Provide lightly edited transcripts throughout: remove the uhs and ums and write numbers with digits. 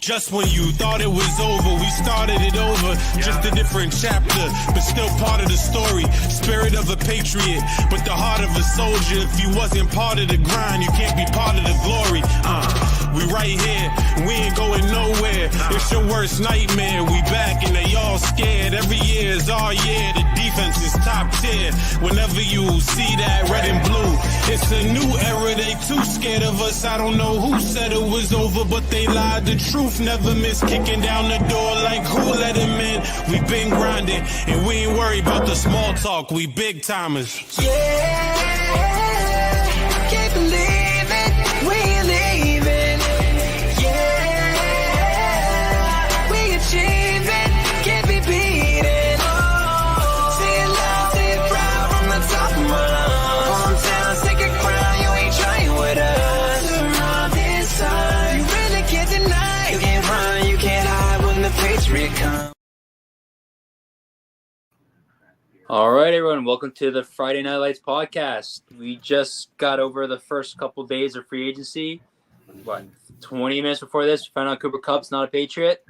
Just when you thought it was over, we started it over. Just a different chapter, but still part of the story. Spirit of a patriot, but the heart of a soldier. If you wasn't part of the grind, you can't be part of the glory. We right here, we ain't going nowhere. It's your worst nightmare. We back and they all scared. Every year is our year. The defense is top tier. Whenever you see that red and blue, it's a new era. They too scared of us. I don't know who said it was over, but they lied. The truth never miss, kicking down the door like who let him in. We been grinding and we ain't worried about the small talk. We big timers. Yeah, can't believe it, we ain't leaving. Yeah, we achieving, can't be beaten. See it loud, see it proud from the top of my lungs. Hometown, take a crown, you ain't trying with us. Around this time, you really can't deny. You can't run, you can't hide when the Patriot comes. All right, everyone. Welcome to the Friday Night Lights podcast. We just got over the first couple days of free agency. 20 minutes before this, we found out Cooper Kupp's not a Patriot.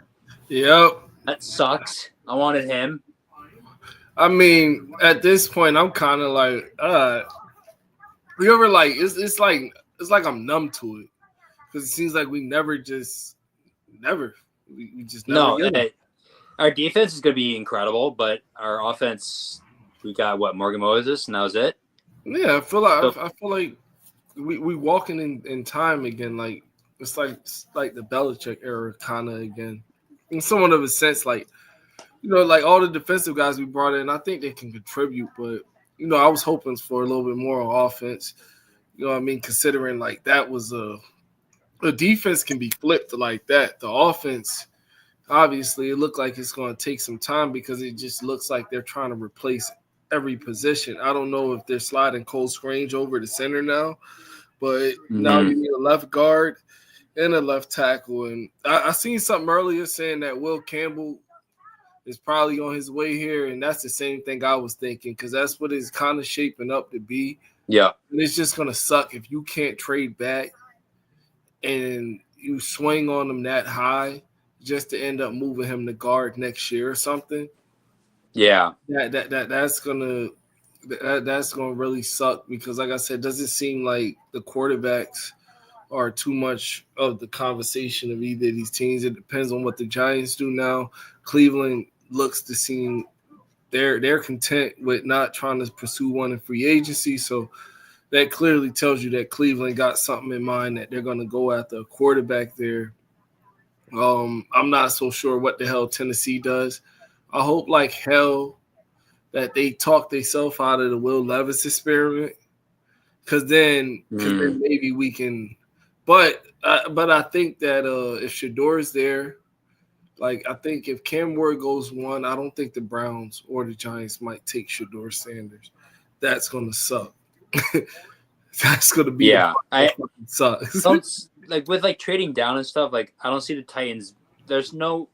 Yep. That sucks. I wanted him. I mean, at this point, I'm kind of like, you ever like, it's like I'm numb to it because it seems like we just never No, get it. our defense is going to be incredible, but our offense, we got Morgan Moses, and that was it. Yeah, I feel like we walking in time again. Like it's like the Belichick era kind of again, in somewhat of a sense. Like like all the defensive guys we brought in, I think they can contribute. But I was hoping for a little bit more on offense. You know what I mean? Considering like that was the defense can be flipped like that. The offense, obviously, it looked like it's going to take some time because it just looks like they're trying to replace every position. I don't know if they're sliding Cole Strange over to center now, but now you need a left guard and a left tackle. And I seen something earlier saying that Will Campbell is probably on his way here, and that's the same thing I was thinking because that's what it's kind of shaping up to be. Yeah. And it's just going to suck if you can't trade back and you swing on them that high just to end up moving him to guard next year or something. Yeah. That's gonna really suck because, like I said, does it seem like the quarterbacks are too much of the conversation of either of these teams? It depends on what the Giants do now. Cleveland looks to seem they're content with not trying to pursue one in free agency, so that clearly tells you that Cleveland got something in mind that they're going to go after a quarterback there. I'm not so sure what the hell Tennessee does. I hope like hell that they talk themselves out of the Will Levis experiment, because then maybe we can. But I think that if Shador's there, like I think if Cam Ward goes one, I don't think the Browns or the Giants might take Shador Sanders. That's gonna suck. That's gonna be sucks. Like with like trading down and stuff, like I don't see the Titans. There's no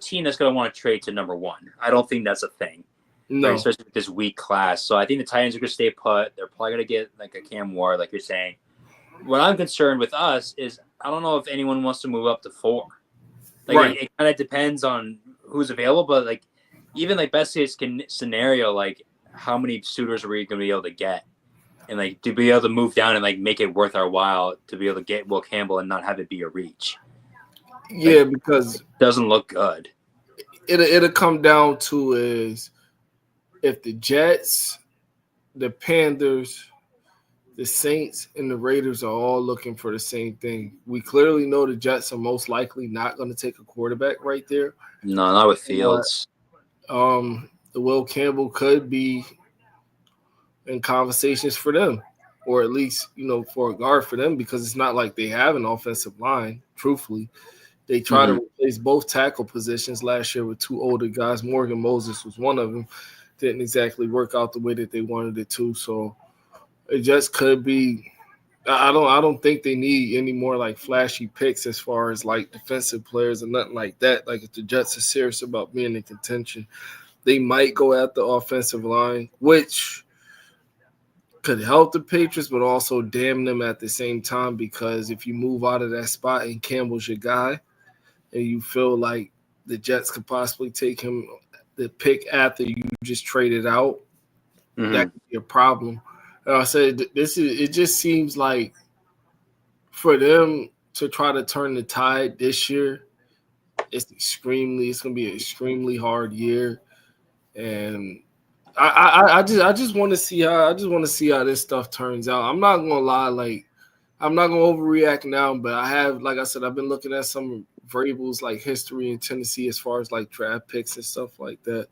team that's gonna want to trade to number one. I don't think that's a thing. No, like, especially with this weak class. So I think the Titans are gonna stay put. They're probably gonna get like a Cam Ward, like you're saying. What I'm concerned with us is I don't know if anyone wants to move up to 4. Like right. It kind of depends on who's available, but like even like best case scenario, like how many suitors are we gonna be able to get? And like to be able to move down and like make it worth our while to be able to get Will Campbell and not have it be a reach. Yeah, like, because it doesn't look good. It'll come down to is if the Jets, the Panthers, the Saints, and the Raiders are all looking for the same thing. We clearly know the Jets are most likely not going to take a quarterback right there. No, not with Fields. The Will Campbell could be in conversations for them, or at least, for a guard for them, because it's not like they have an offensive line, truthfully. They tried to replace both tackle positions last year with 2 older guys. Morgan Moses was one of them. Didn't exactly work out the way that they wanted it to. So it just could be I don't think they need any more like flashy picks as far as like defensive players and nothing like that. Like if the Jets are serious about being in contention, they might go at the offensive line, which could help the Patriots, but also damn them at the same time, because if you move out of that spot and Campbell's your guy, and you feel like the Jets could possibly take him the pick after you just traded out, that could be a problem. And I said it just seems like for them to try to turn the tide this year, it's going to be an extremely hard year. And I just want to see how this stuff turns out. I'm not gonna lie, like I'm not gonna overreact now, but like I said, I've been looking at some variables like history in Tennessee as far as like draft picks and stuff like that.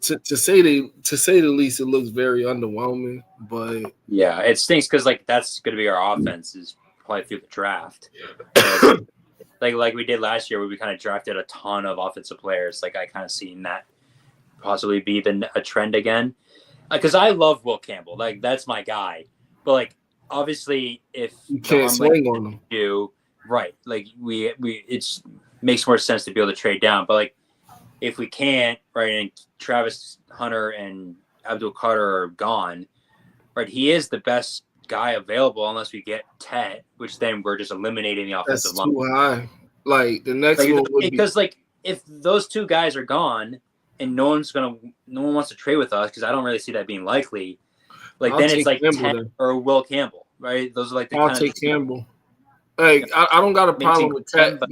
To say the least, it looks very underwhelming. But yeah, it stinks because like that's going to be our offense is probably through the draft. like we did last year, where we kind of drafted a ton of offensive players. Like I kind of seen that possibly be a trend again. Because I love Will Campbell, like that's my guy. But like obviously, if you can't swing on him, right? Like it makes more sense to be able to trade down. But like if we can't, right, and Travis Hunter and Abdul Carter are gone, right? He is the best guy available unless we get Tet, which then we're just eliminating the offensive line. That's too high. Like the next one would be because like if those two guys are gone and no one wants to trade with us because I don't really see that being likely. Like then it's like Tet or Will Campbll, right? Those are like the I'll take Campbell. Hey, I don't got a problem with Tet, but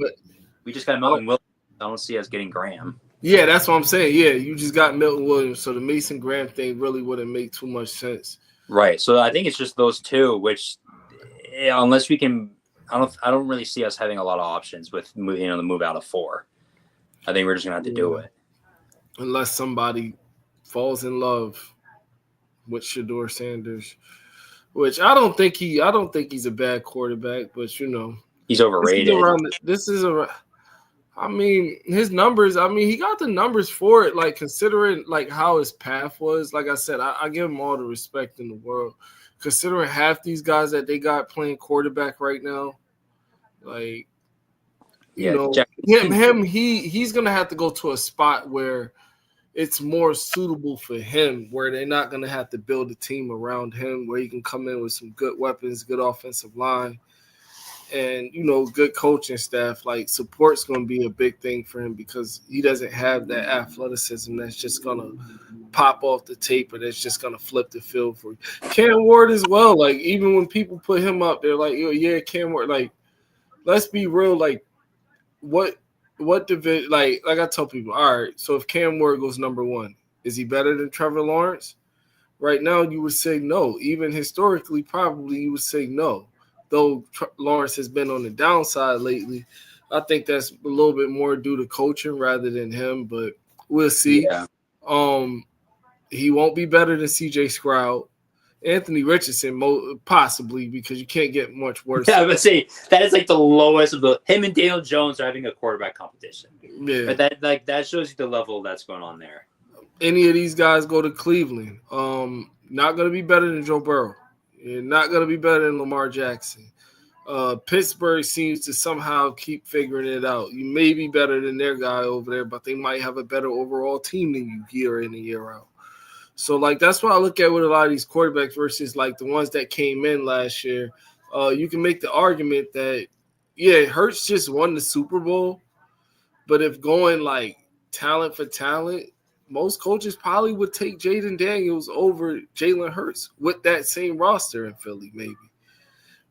we just got Milton Williams. I don't see us getting Graham. Yeah, that's what I'm saying. Yeah, you just got Milton Williams, so the Mason Graham thing really wouldn't make too much sense. Right. So I think it's just those two, which unless we can, I don't really see us having a lot of options with the move out of 4. I think we're just gonna have to do it. Unless somebody falls in love with Shedeur Sanders, which I don't think he's a bad quarterback, but he's overrated. I mean, his numbers, he got the numbers for it, like considering like how his path was. Like I said, I give him all the respect in the world. Considering half these guys that they got playing quarterback right now, like he's gonna have to go to a spot where it's more suitable for him, where they're not gonna have to build a team around him, where he can come in with some good weapons, good offensive line. And, good coaching staff, like support's going to be a big thing for him because he doesn't have that athleticism that's just going to pop off the tape or that's just going to flip the field for you. Cam Ward as well. Like, even when people put him up, they're like, yeah, Cam Ward. Like, let's be real. Like, what division? Like I tell people, all right, so if Cam Ward goes number 1, is he better than Trevor Lawrence? Right now, you would say no. Even historically, probably you would say no. Though Lawrence has been on the downside lately, I think that's a little bit more due to coaching rather than him, but we'll see. Yeah. He won't be better than C.J. Stroud. Anthony Richardson, possibly, because you can't get much worse. Yeah, but see, that is like the lowest of him and Daniel Jones are having a quarterback competition. Yeah. But that shows you the level that's going on there. Any of these guys go to Cleveland, not going to be better than Joe Burrow. You're not going to be better than Lamar Jackson. Pittsburgh seems to somehow keep figuring it out. You may be better than their guy over there, but they might have a better overall team than you year in and year out. So, like, that's what I look at with a lot of these quarterbacks versus, like, the ones that came in last year. You can make the argument that, yeah, Hurts just won the Super Bowl, but if going, like, talent for talent, most coaches probably would take Jaden Daniels over Jalen Hurts with that same roster in Philly, maybe.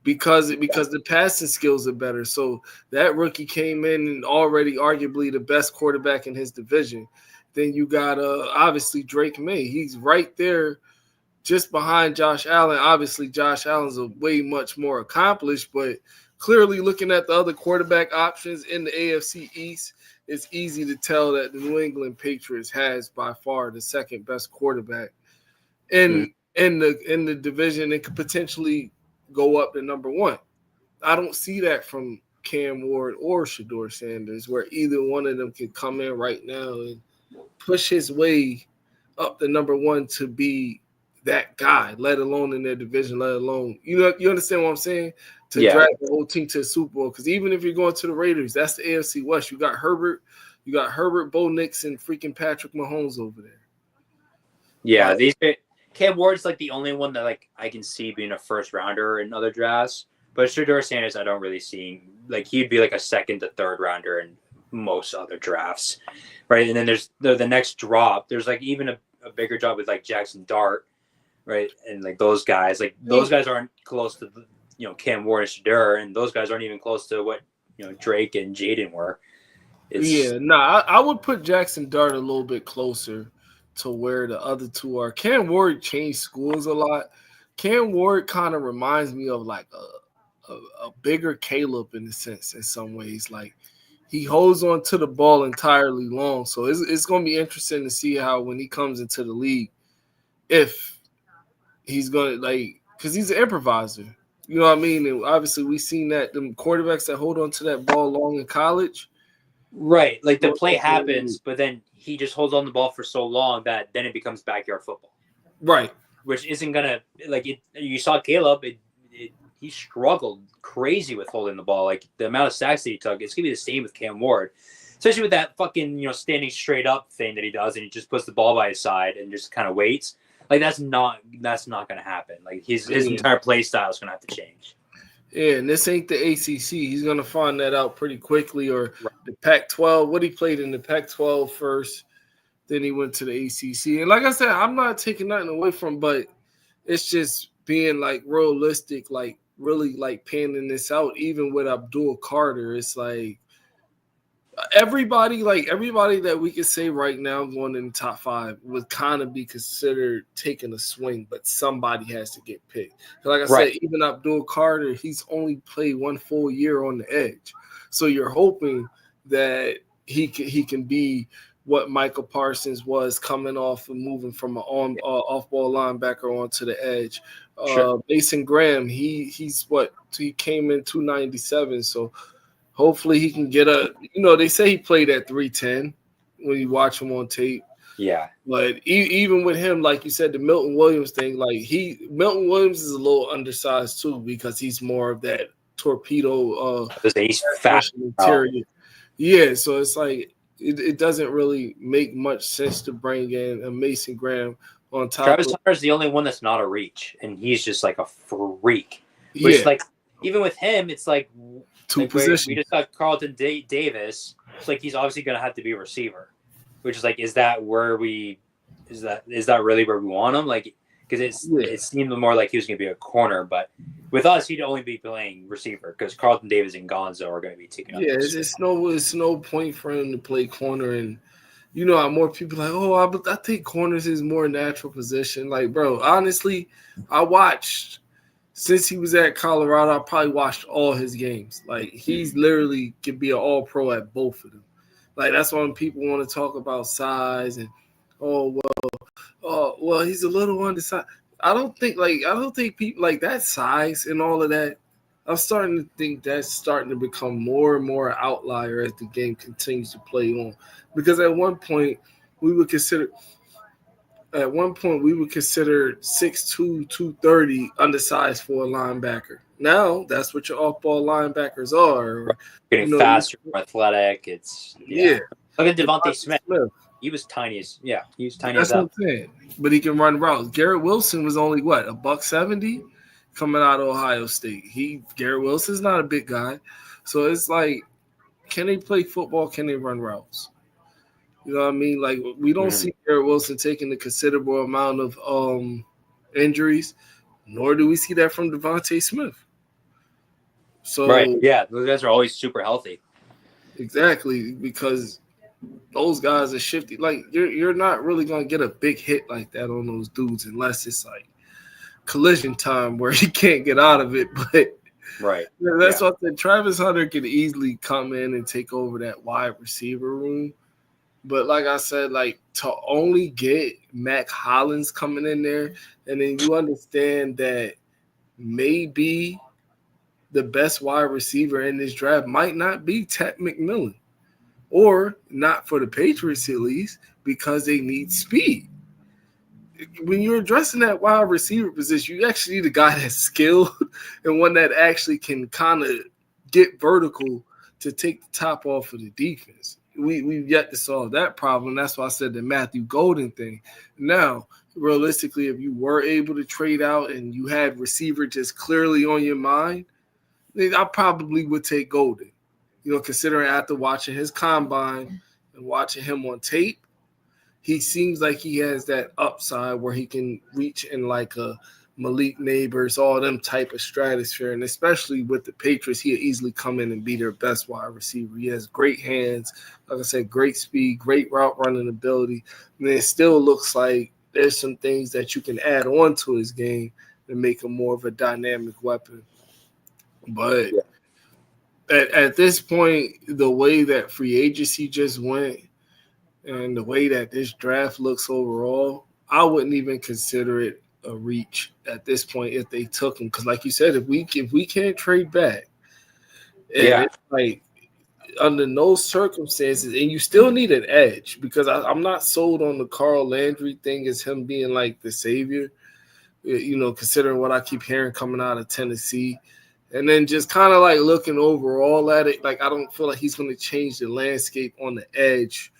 Because the passing skills are better. So that rookie came in and already arguably the best quarterback in his division. Then you got obviously Drake May. He's right there just behind Josh Allen. Obviously, Josh Allen's a way much more accomplished, but clearly looking at the other quarterback options in the AFC East, it's easy to tell that the New England Patriots has by far the second best quarterback in the division and could potentially go up to number 1. I don't see that from Cam Ward or Shedeur Sanders, where either one of them can come in right now and push his way up to number 1 to be that guy, let alone in their division, let alone, you understand what I'm saying? To drag the whole team to the Super Bowl. Because even if you're going to the Raiders, that's the AFC West. You got Herbert, Bo Nix, and freaking Patrick Mahomes over there. Yeah, Cam Ward's like the only one that like I can see being a first rounder in other drafts. But Shedeur Sanders, I don't really see. Like, he'd be like a second to third rounder in most other drafts, right? And then there's the next drop. There's like even a bigger drop with like Jackson Dart, right? And like those guys, aren't close to Cam Ward and Shedeur, and those guys aren't even close to what Drake and Jaden were. I would put Jackson Dart a little bit closer to where the other two are. Cam Ward changed schools a lot. Cam Ward kind of reminds me of like a bigger Caleb in a sense, in some ways. Like, he holds on to the ball entirely long. So it's going to be interesting to see how, when he comes into the league, if he's going to, like, because he's an improviser. You know what I mean? And obviously, we've seen that them quarterbacks that hold on to that ball long in college. Right. Like, the play happens, but then he just holds on the ball for so long that then it becomes backyard football. Right. Which isn't going to, like, you saw Caleb, he struggled crazy with holding the ball. Like, the amount of sacks that he took, it's going to be the same with Cam Ward. Especially with that fucking, standing straight up thing that he does, and he just puts the ball by his side and just kind of waits. Like, that's not going to happen. Like, his entire play style is going to have to change. Yeah, and this ain't the ACC. He's going to find that out pretty quickly. Or the Pac-12. What he played in the Pac-12 first, then he went to the ACC. And like I said, I'm not taking nothing away from, but it's just being, like, realistic, like, really, like, panning this out. Even with Abdul Carter, it's like everybody that we could say right now going in the top 5 would kind of be considered taking a swing, but somebody has to get picked. Like I said, even Abdul Carter, he's only played 1 full year on the edge. So you're hoping that he can be what Michael Parsons was, coming off and moving from an off-ball linebacker onto the edge. Sure. Mason Graham, he came in 297, so hopefully he can get they say he played at 310 when you watch him on tape. Yeah. But even with him, like you said, the Milton Williams thing, like Milton Williams is a little undersized too, because he's more of that torpedo he's fat interior. Yeah, so it's like it doesn't really make much sense to bring in a Mason Graham on top. Travis Hunter's the only one that's not a reach, and he's just like a freak. Which, like, even with him, it's like two positions. We just got Carlton Davis. It's like he's obviously going to have to be a receiver, which is like, is that really where we want him? Like, because it seemed more like he was going to be a corner, but with us, he'd only be playing receiver because Carlton Davis and Gonzo are going to be taking up. Yeah, it's no point for him to play corner, and how more people are like, I think corners is more natural position. Like, bro, honestly, I watched. Since he was at Colorado, I probably watched all his games. Like, he's literally could be an all-pro at both of them. Like, that's when people want to talk about size and, he's a little undersized. I don't think people like that size and all of that. I'm starting to think that's starting to become more and more outlier as the game continues to play on. Because at one point we would consider 6'2", 230 undersized for a linebacker. Now that's what your off-ball linebackers are. Getting faster, more athletic. Yeah. Look at Devontae Smith. He was tiny as That's what I'm saying. But he can run routes. Garrett Wilson was only $170 coming out of Ohio State. Garrett Wilson's not a big guy. So it's like, can they play football? Can they run routes? You know what I mean? Like, we don't see Garrett Wilson taking a considerable amount of injuries, nor do we see that from Devontae Smith. So, right, yeah, those guys are always super healthy. Exactly, because those guys are shifty. Like, you're not really going to get a big hit like that on those dudes unless it's like collision time where he can't get out of it. But right, that's what I said. Travis Hunter could easily come in and take over that wide receiver room. But like I said, like, to only get Mac Hollins coming in there, and then you understand that maybe the best wide receiver in this draft might not be Ted McMillan, or not for the Patriots at least, because they need speed. When you're addressing that wide receiver position, you actually need a guy that's skilled and one that actually can kind of get vertical to take the top off of the defense. We've yet to solve that problem. That's why I said the Matthew Golden thing. Now, realistically, if you were able to trade out and you had receiver just clearly on your mind, I probably would take Golden. Considering after watching his combine and watching him on tape, he seems like he has that upside where he can reach in like a Malik Neighbors, all them type of stratosphere. And especially with the Patriots, he'll easily come in and be their best wide receiver. He has great hands, like I said, great speed, great route running ability. And it still looks like there's some things that you can add on to his game and make him more of a dynamic weapon. But at this point, the way that free agency just went and the way that this draft looks overall, I wouldn't even consider it a reach at this point if they took him. Because like you said, if we can't trade back, it's like under no circumstances, and you still need an edge, because I'm not sold on the Carl Landry thing as him being like the savior, considering what I keep hearing coming out of Tennessee. And then just kind of like looking overall at it, like I don't feel like he's going to change the landscape on the edge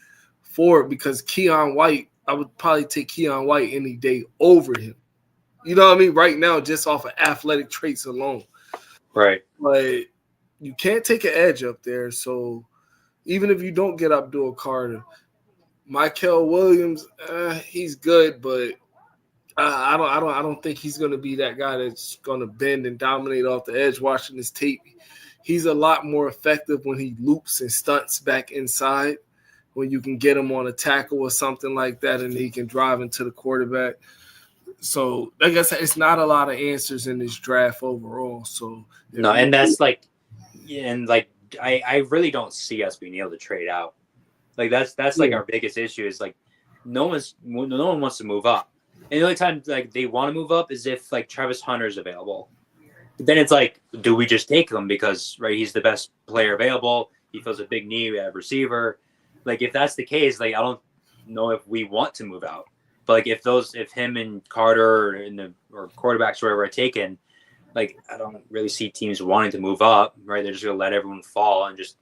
for it, because Keon White, I would probably take Keon White any day over him. You know what I mean? Right now, just off of athletic traits alone. Right. But you can't take an edge up there. So even if you don't get Abdul Carter, Michael Williams, he's good, but I don't think he's going to be that guy that's going to bend and dominate off the edge. Watching his tape, he's a lot more effective when he loops and stunts back inside, when you can get him on a tackle or something like that, and he can drive into the quarterback. So, like I said, it's not a lot of answers in this draft overall. So no, and that's like, and like I really don't see us being able to trade out. Like that's like our biggest issue is like no one wants to move up. And the only time like they want to move up is if like Travis Hunter's available. But then it's like, do we just take him because he's the best player available? He fills a big need at receiver. Like if that's the case, like I don't know if we want to move out. But like if him and Carter or quarterbacks or whatever are taken, like I don't really see teams wanting to move up. Right? They're just gonna let everyone fall and just.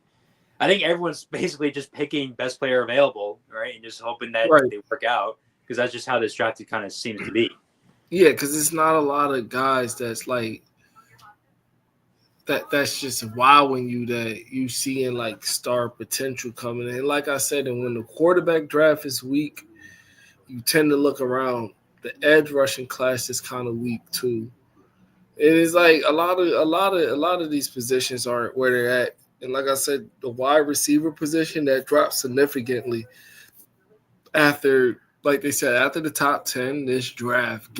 I think everyone's basically just picking best player available, right, and just hoping that they work out, because that's just how this draft kind of seems to be. Yeah, because it's not a lot of guys that's like that's just wowing you, that you see in like star potential coming in. Like I said, and when the quarterback draft is weak, you tend to look around. The edge rushing class is kind of weak too. It is like a lot of these positions aren't where they're at. And like I said, the wide receiver position that dropped significantly after, like they said, after the top 10, this draft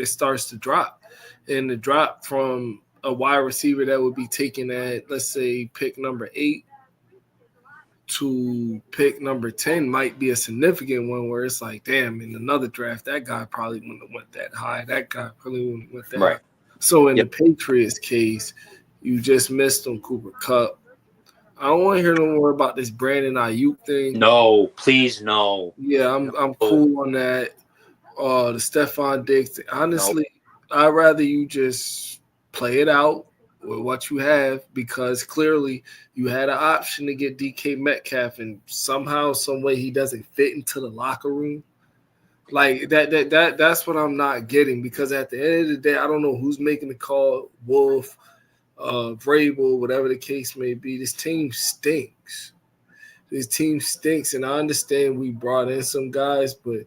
starts to drop. And the drop from a wide receiver that would be taken at, let's say, pick number 8 to pick number 10 might be a significant one, where it's like, damn, in another draft, that guy probably wouldn't have went that high. That guy probably wouldn't have went that high. So in the Patriots case, you just missed on Cooper Kupp. I don't want to hear no more about this Brandon Ayuk thing. No, please, no. Yeah, I'm cool on that. The Stephon Diggs thing. Honestly, I'd rather you just play it out with what you have, because clearly you had an option to get DK Metcalf, and somehow, some way, he doesn't fit into the locker room. Like that's what I'm not getting, because at the end of the day, I don't know who's making the call. Wolf, Vrabel, whatever the case may be, this team stinks. And I understand we brought in some guys, but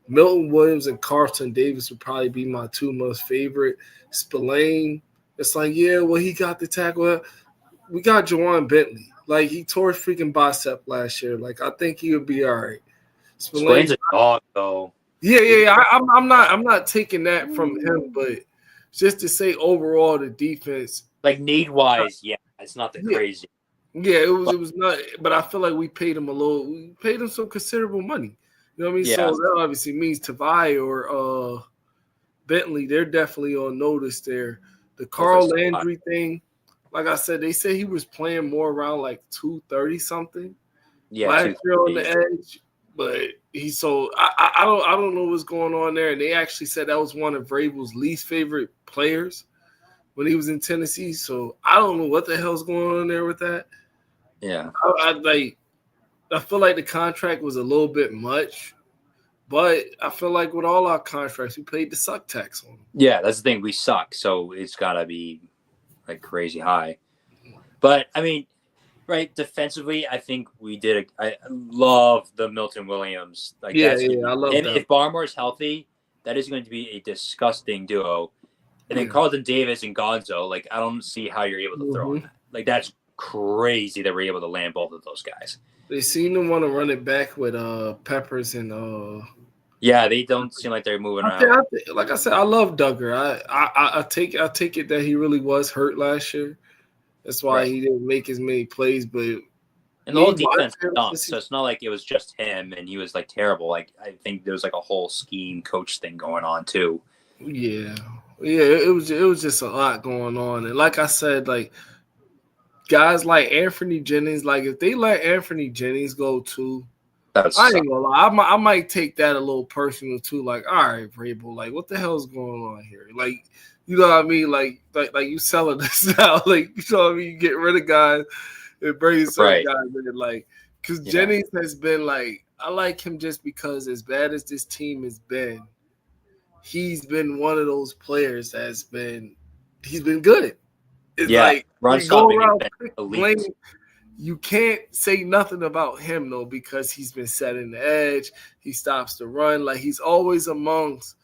Milton Williams and Carlton Davis would probably be my two most favorite. Spillane, it's like, yeah, well, he got the tackle. We got Juwan Bentley. Like, he tore his freaking bicep last year. Like, I think he would be all right. Spillane's a dog, though. Yeah. I'm not taking that from him, but just to say overall the defense, like need wise, it's not that crazy. Yeah, it was not. But I feel like we paid him some considerable money. You know what I mean? Yeah. So that obviously means Tavai or Bentley, they're definitely on notice there. The Carl Landry thing, like I said, they say he was playing more around like 230 something. Yeah, last year on the edge. But I don't know what's going on there. And they actually said that was one of Vrabel's least favorite players when he was in Tennessee. So I don't know what the hell's going on there with that. Yeah. I feel like the contract was a little bit much, but I feel like with all our contracts, we paid the suck tax on them. Yeah, that's the thing. We suck, so it's gotta be like crazy high. But I mean, right, defensively, I think we did. I love the Milton Williams. Like Yeah, that's I love that. if Barmore's healthy, that is going to be a disgusting duo. And then Carlton Davis and Gonzo, like I don't see how you're able to throw on that. Like that's crazy that we're able to land both of those guys. They seem to want to run it back with Peppers and yeah, they don't seem like they're moving around. Like I said, I love Duggar. I take it that he really was hurt last year. That's why he didn't make as many plays. But and the whole defense stunk, so it's not like it was just him and he was like terrible. Like I think there was like a whole scheme coach thing going on too. Yeah, it was just a lot going on, and like I said, like guys like Anthony Jennings, like if they let Anthony Jennings go too, I ain't gonna lie, I might take that a little personal too. Like, all right, Vrabel, like what the hell's going on here? Like, you know what I mean? Like you selling this now? Like, you know what I mean? You get rid of guys and bring some guys in, like because Jennings has been like I like him just because as bad as this team has been. He's been one of those players he's been good. It's like run stopping elite. You can't say nothing about him though because he's been setting the edge. He stops the run. Like he's always amongst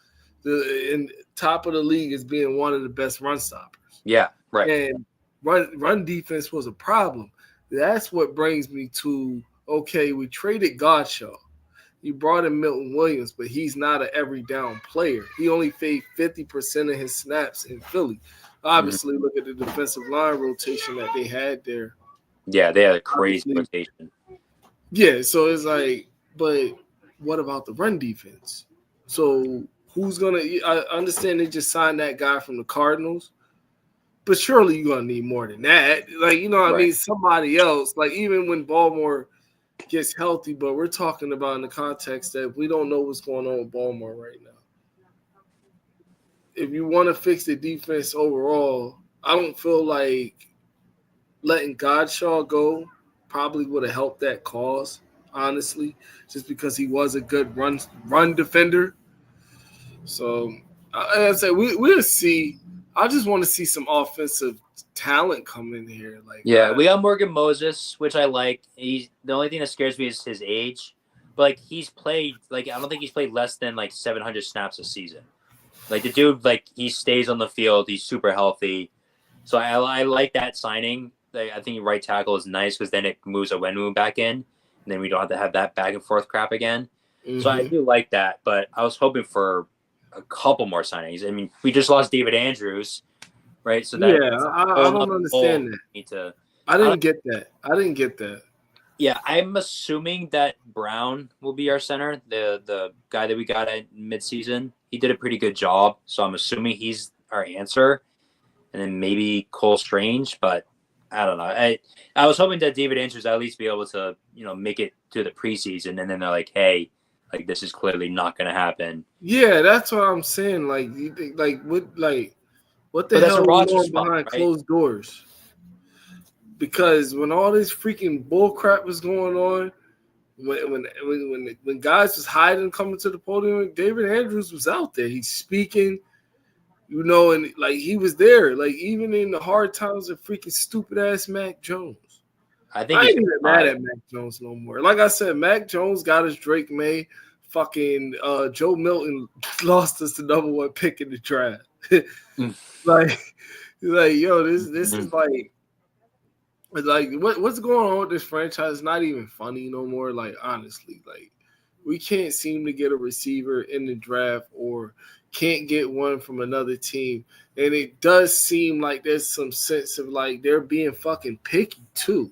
in top of the league as being one of the best run stoppers. Yeah, right. And run defense was a problem. That's what brings me to okay. We traded Godshaw. You brought in Milton Williams, but he's not an every down player. He only played 50% of his snaps in Philly. Obviously, look at the defensive line rotation that they had there. Yeah, they had a crazy rotation. Yeah, so it's like, but what about the run defense? So who's going to – I understand they just signed that guy from the Cardinals, but surely you're going to need more than that. Like, you know what I mean? Somebody else. Like, even when Baltimore – gets healthy, but we're talking about in the context that we don't know what's going on with Baltimore right now. If you want to fix the defense overall, I don't feel like letting Godshaw go probably would have helped that cause, honestly, just because he was a good run defender. So, as I say, we'll see. I just want to see some offensive talent come in here. Like, we got Morgan Moses, which I like. The only thing that scares me is his age. But like he's played I don't think he's played less than like 700 snaps a season. Like the dude, like he stays on the field. He's super healthy. So I like that signing. I think right tackle is nice because then it moves Onwenu back in, and then we don't have to have that back and forth crap again. Mm-hmm. So I do like that. But I was hoping for a couple more signings. I mean, we just lost David Andrews. Right, so that I don't understand that. I didn't get that. Yeah, I'm assuming that Brown will be our center, the guy that we got at midseason. He did a pretty good job, so I'm assuming he's our answer. And then maybe Cole Strange, but I don't know. I was hoping that David Andrews at least be able to make it to the preseason, and then they're like, hey, like this is clearly not going to happen. Yeah, that's what I'm saying. Like you think what the hell is going behind closed doors? Because when all this freaking bull crap was going on, when guys was hiding coming to the podium, David Andrews was out there. He's speaking, and like he was there. Like even in the hard times of freaking stupid ass Mac Jones. I ain't even mad at Mac Jones no more. Like I said, Mac Jones got his Drake May. Fucking Joe Milton lost us the number 1 pick in the draft. Like yo, this is like what's going on with this franchise? It's not even funny no more. Like honestly, like we can't seem to get a receiver in the draft or can't get one from another team, and it does seem like there's some sense of like they're being fucking picky too.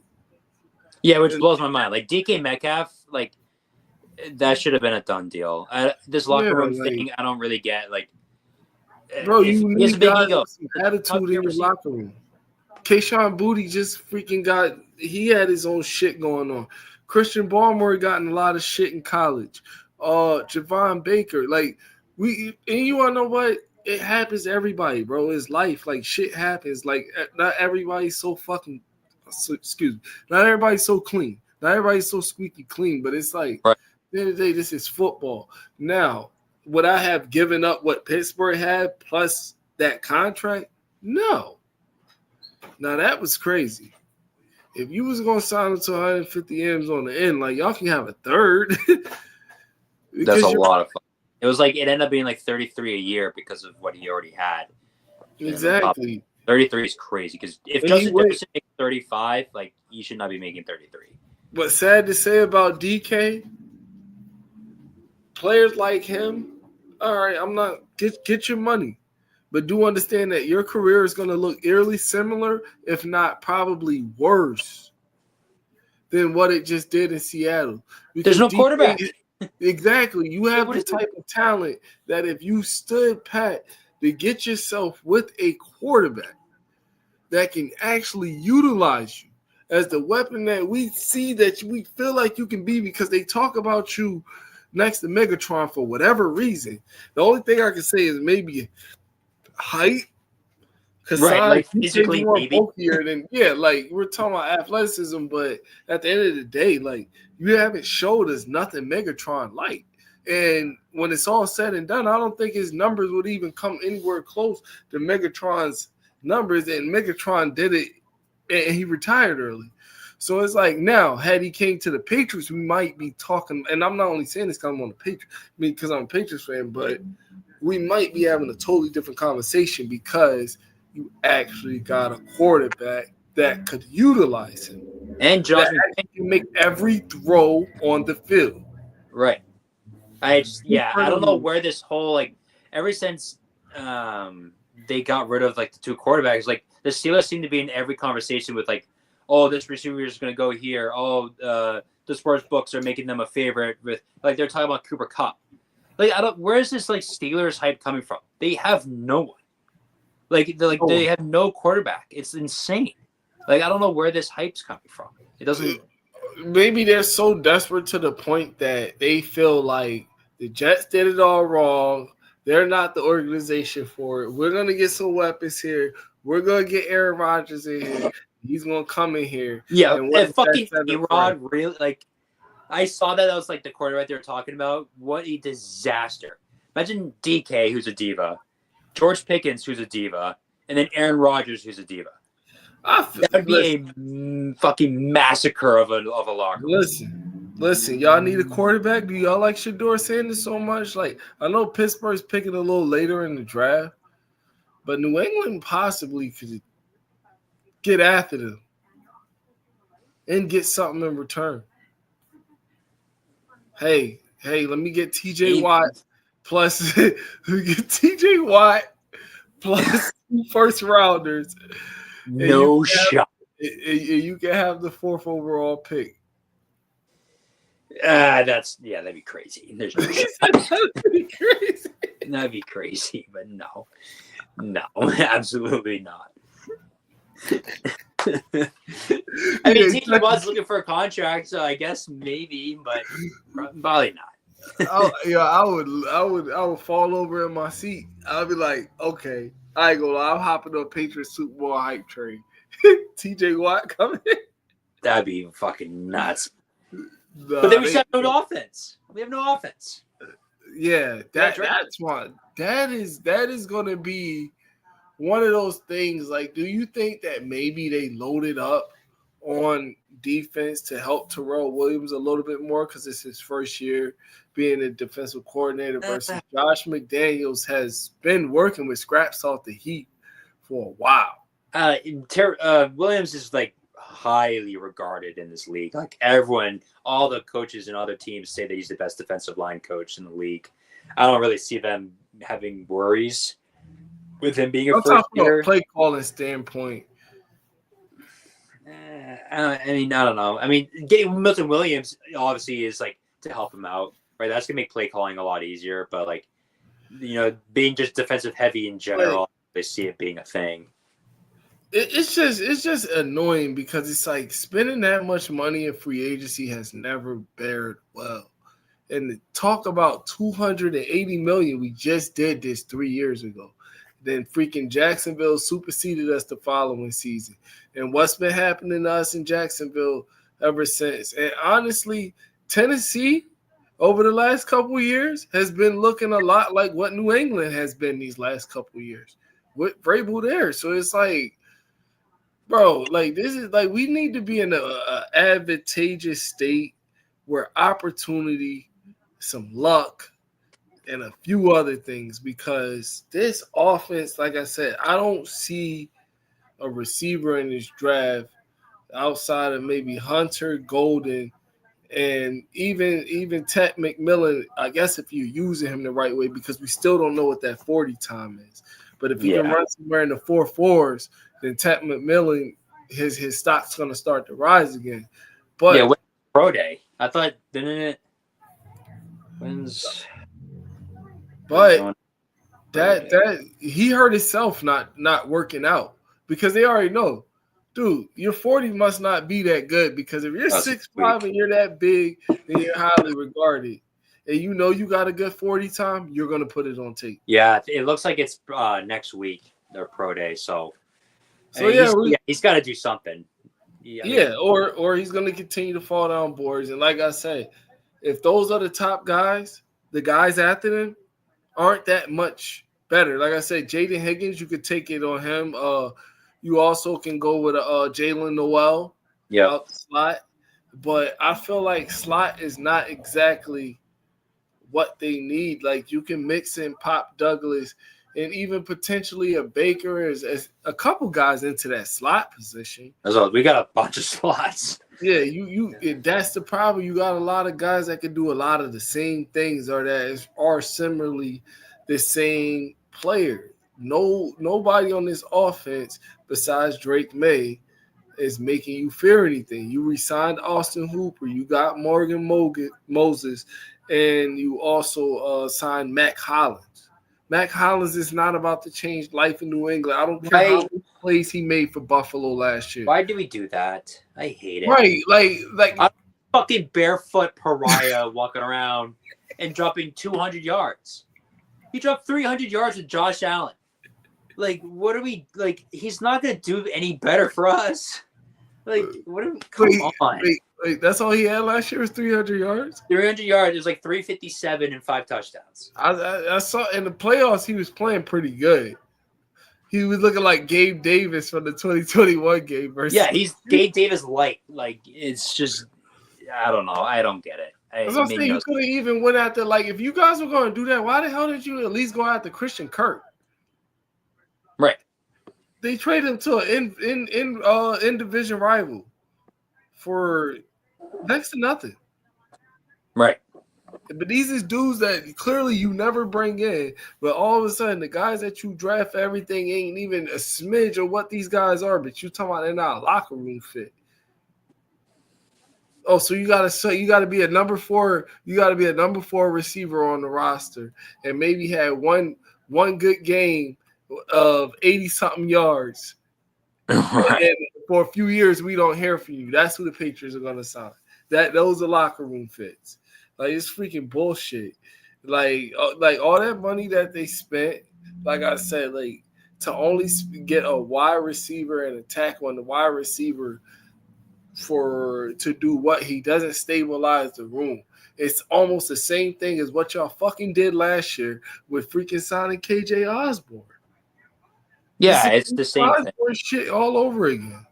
Yeah, which blows my mind. Like DK Metcalf, like that should have been a done deal. This locker room thing, I don't really get. Like, bro, you need guys with some attitude in your locker room. Kayshon Boutte just freaking he had his own shit going on. Christian Barmore got in a lot of shit in college. Javon Baker, like and you wanna know what? It happens to everybody, bro. It's life. Like shit happens. Like not everybody's so fucking. Excuse me. Not everybody's so clean. Not everybody's so squeaky clean. But it's like. Right. At the end of the day, this is football. Now, would I have given up what Pittsburgh had plus that contract? No. Now that was crazy. If you was gonna sign him to 150 M's on the end, like y'all can have a third. That's a lot of fun. It was like it ended up being like 33 a year because of what he already had. Exactly. 33 is crazy because if Justin Jefferson makes 35, like he should not be making 33. But sad to say about DK, players like him, all right, I'm not get your money, but do understand that your career is going to look eerily similar, if not probably worse than what it just did in Seattle. Because there's no quarterback. Exactly. You have the type of talent that if you stood pat to get yourself with a quarterback that can actually utilize you as the weapon that we see that we feel like you can be, because they talk about you next to Megatron for whatever reason. The only thing I can say is maybe height. Right, like physically more maybe. bulkier than like we're talking about athleticism, but at the end of the day, like you haven't showed us nothing Megatron like. And when it's all said and done, I don't think his numbers would even come anywhere close to Megatron's numbers. And Megatron did it, and he retired early. So it's like now, had he came to the Patriots, we might be talking. And I'm not only saying this because I'm on the Patriots, because I'm a Patriots fan, but we might be having a totally different conversation because you actually got a quarterback that could utilize him. And Josh can make every throw on the field. Right. I don't know where this whole, like, ever since they got rid of, like, the two quarterbacks, like, the Steelers seem to be in every conversation with, like, oh, this receiver is going to go here. Oh, the sports books are making them a favorite with, like, they're talking about Cooper Kupp. Like, where is this, like, Steelers hype coming from? They have no one. They have no quarterback. It's insane. Like, I don't know where this hype's coming from. It doesn't. Maybe they're so desperate to the point that they feel like the Jets did it all wrong. They're not the organization for it. We're gonna get some weapons here. We're gonna get Aaron Rodgers in here. He's gonna come in here. Yeah, and fucking A-Rod really, like, I saw that was like the quarterback they were talking about. What a disaster! Imagine DK, who's a diva, George Pickens, who's a diva, and then Aaron Rodgers, who's a diva. That would be a fucking massacre of a locker. Listen, y'all need a quarterback. Do y'all like Shedeur Sanders so much? Like, I know Pittsburgh's picking a little later in the draft, but New England possibly could get after them and get something in return. Hey, let me get TJ Watt plus TJ Watt plus first rounders. No shot. You can have the 4th overall pick. That'd be crazy. There's no shot. That'd be crazy, but no, absolutely not. I mean, TJ Watt's looking for a contract, so I guess maybe, but probably not. I would fall over in my seat. I'd be like, okay, I ain't gonna lie, I'm hopping on Patriots Super Bowl hype train. TJ Watt coming. That'd be fucking nuts. But then we have no offense. We have no offense. Yeah, that's one. That is going to be one of those things. Like, do you think that maybe they loaded up on defense to help Terrell Williams a little bit more because it's his first year being a defensive coordinator versus Josh McDaniels has been working with scraps off the heap for a while. Williams is like highly regarded in this league. Like everyone, all the coaches and other teams say that he's the best defensive line coach in the league. I don't really see them having worries with him being a first year. Play calling standpoint. I don't know. I mean, getting Milton Williams obviously is like to help him out, right? That's gonna make play calling a lot easier. But like, being just defensive heavy in general, they see it being a thing. It's just annoying because it's like spending that much money in free agency has never fared well. And talk about $280 million, we just did this 3 years ago. Then freaking Jacksonville superseded us the following season. And what's been happening to us in Jacksonville ever since? And honestly, Tennessee over the last couple of years has been looking a lot like what New England has been these last couple of years with Vrabel there. So it's like, bro, like this is like we need to be in a advantageous state where opportunity, some luck, and a few other things, because this offense, like I said, I don't see a receiver in this draft outside of maybe Hunter, Golden, and even Ted McMillan. I guess if you're using him the right way, because we still don't know what that 40 time is. But if he can run somewhere in the 4.4s, then Ted McMillan, his stock's going to start to rise again. But yeah, pro day. I thought didn't it? When's? But that he hurt himself not working out, because they already know, dude, your 40 must not be that good, because if you're 6'5" and you're that big and you're highly regarded and you know you got a good 40 time, you're gonna put it on tape. Yeah, it looks like it's next week, their pro day. So he's got to do something. Or he's gonna continue to fall down boards. And like I say, if those are the top guys, the guys after them aren't that much better. Like I said, Jaden Higgins, you could take it on him. You also can go with Jalen Noel out the slot. But I feel like slot is not exactly what they need. Like, you can mix in Pop Douglas and even potentially a Baker as a couple guys into that slot position. We got a bunch of slots. Yeah, that's the problem. You got a lot of guys that can do a lot of the same things, or that are similarly the same player. Nobody on this offense besides Drake May is making you fear anything. You re-signed Austin Hooper, you got Morgan Moses, and you also signed Mac Hollins. Mac Hollins is not about to change life in New England. I don't care how many plays he made for Buffalo last year. Why do we do that? I hate it. Right, like I'm a fucking barefoot pariah walking around and dropping 200 yards. He dropped 300 yards with Josh Allen. Like, what are we like? He's not gonna do any better for us. Like, what are we? Come on. Wait, that's all he had last year was 300 yards? 300 yards is like 357 and 5 touchdowns. I saw in the playoffs he was playing pretty good. He was looking like Gabe Davis from the 2021 game. He's Gabe Davis light. Like, it's just, I don't know. I don't get it. That's what I'm saying. You could have even went after, like, if you guys were going to do that, why the hell did you at least go after Christian Kirk? Right. They traded him to an in division rival for next to nothing. Right. But these is dudes that clearly you never bring in, but all of a sudden the guys that you draft for everything ain't even a smidge of what these guys are. But you talking about they're not a locker room fit. Oh, so you gotta be a number 4. You gotta be a number 4 receiver on the roster, and maybe had one good game of 80-something yards. Right. And for a few years, we don't hear from you. That's who the Patriots are gonna sign. Those are locker room fits. Like, it's freaking bullshit. Like all that money that they spent, like I said, like, to only get a wide receiver and a tackle on the wide receiver to do what he doesn't stabilize the room. It's almost the same thing as what y'all fucking did last year with freaking signing KJ Osborne. Yeah, it's the same thing. Shit all over again.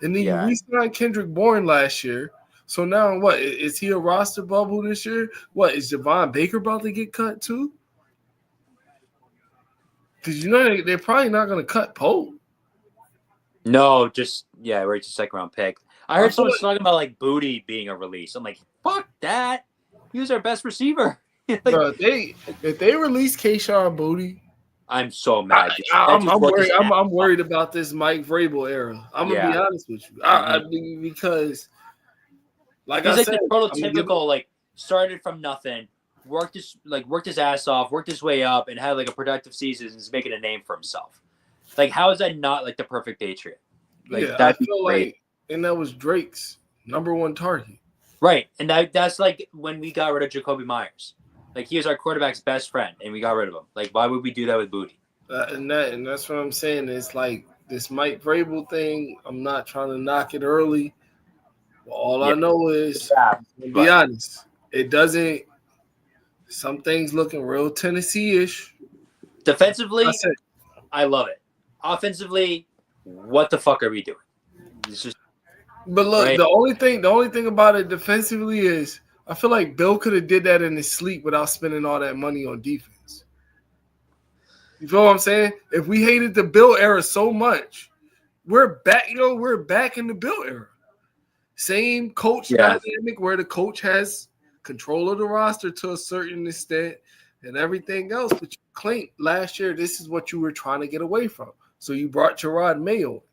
And then you re-signed Kendrick Bourne last year. So now what? Is he a roster bubble this year? What, is Javon Baker about to get cut too? Because they're probably not going to cut Pope. No, right, just second round pick. I heard someone talking about like Booty being a release. I'm like, fuck that. He was our best receiver. Like, bro, if they release Kayshawn Booty, I'm so mad. I'm worried about this Mike Vrabel era. I'm gonna be honest with you. I mean, because like he's I said, the prototypical like started from nothing, worked his ass off, worked his way up, and had like a productive season and is making a name for himself. Like, how is that not like the perfect Patriot? Like, I feel like, and that was Drake's number 1 target. Right, and that's like when we got rid of Jacoby Myers. Like, he was our quarterback's best friend, and we got rid of him. Like, why would we do that with Booty? And that's what I'm saying. It's like this Mike Vrabel thing. I'm not trying to knock it early. But all I know is, to be honest, it doesn't. Some things looking real Tennessee-ish. Defensively, I love it. Offensively, what the fuck are we doing? It's just But look, right. the only thing about it defensively is I feel like Bill could have did that in his sleep without spending all that money on defense. You feel what I'm saying? If we hated the Bill era so much, we're back. We're back in the Bill era. Same coach dynamic where the coach has control of the roster to a certain extent and everything else. But you claimed last year this is what you were trying to get away from. So you brought Gerard Mayo.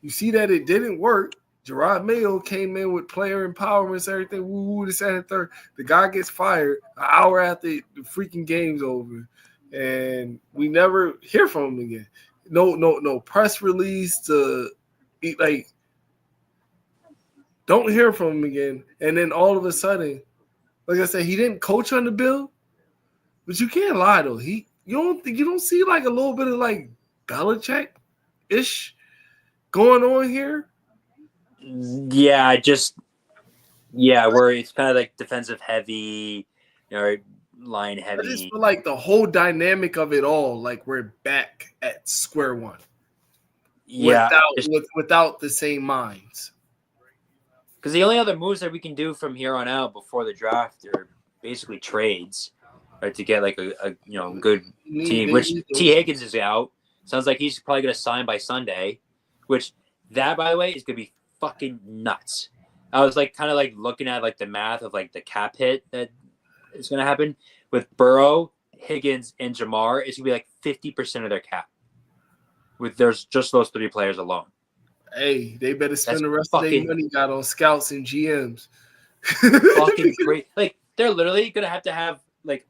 You see that it didn't work. Gerard Mayo came in with player empowerment, everything. Woo, this and the third. The guy gets fired an hour after the freaking game's over, and we never hear from him again. No press release to like. Don't hear from him again, and then all of a sudden, like I said, he didn't coach on the Bill, but you can't lie though. You don't see like a little bit of like Belichick-ish going on here. Yeah, where it's kind of like defensive heavy, line heavy. I just feel like the whole dynamic of it all, like we're back at square one. Yeah, without the same minds. Because the only other moves that we can do from here on out before the draft are basically trades, right? To get like a good team. Which T. Higgins is out. Sounds like he's probably going to sign by Sunday. Which that, by the way, is going to be fucking nuts. I was like kind of like looking at like the math of like the cap hit that is going to happen with Burrow, Higgins, and Jamar. It's going to be like 50% of their cap. There's just those 3 players alone. Hey, they better spend the rest of their money got on scouts and GMs. Fucking great. Like they're literally gonna have to have like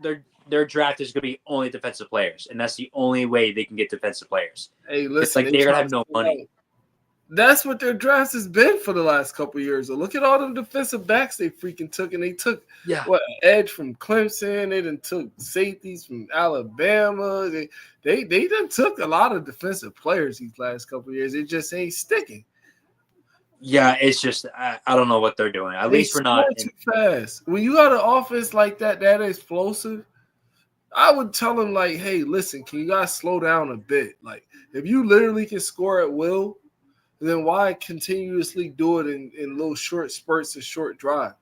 their draft is gonna be only defensive players, and that's the only way they can get defensive players. Hey, listen, it's like they're gonna have no money. That's what their draft has been for the last couple of years. So look at all them defensive backs they freaking took, and they took edge from Clemson. They done took safeties from Alabama. They done took a lot of defensive players these last couple of years. It just ain't sticking. Yeah, it's just I don't know what they're doing. At least we're not too fast. When you got an offense like that explosive, I would tell them like, hey, listen, can you guys slow down a bit? Like, if you literally can score at will, then why continuously do it in little short spurts and short drive?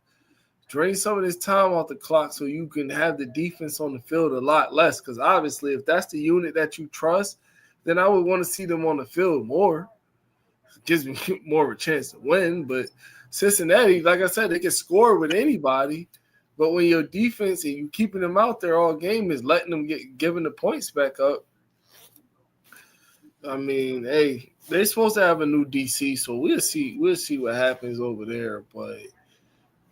Drain some of this time off the clock so you can have the defense on the field a lot less. Because obviously, if that's the unit that you trust, then I would want to see them on the field more. It gives me more of a chance to win. But Cincinnati, like I said, they can score with anybody. But when your defense and you keeping them out there all game is letting them giving the points back up. I mean, hey, they're supposed to have a new DC, so we'll see what happens over there. But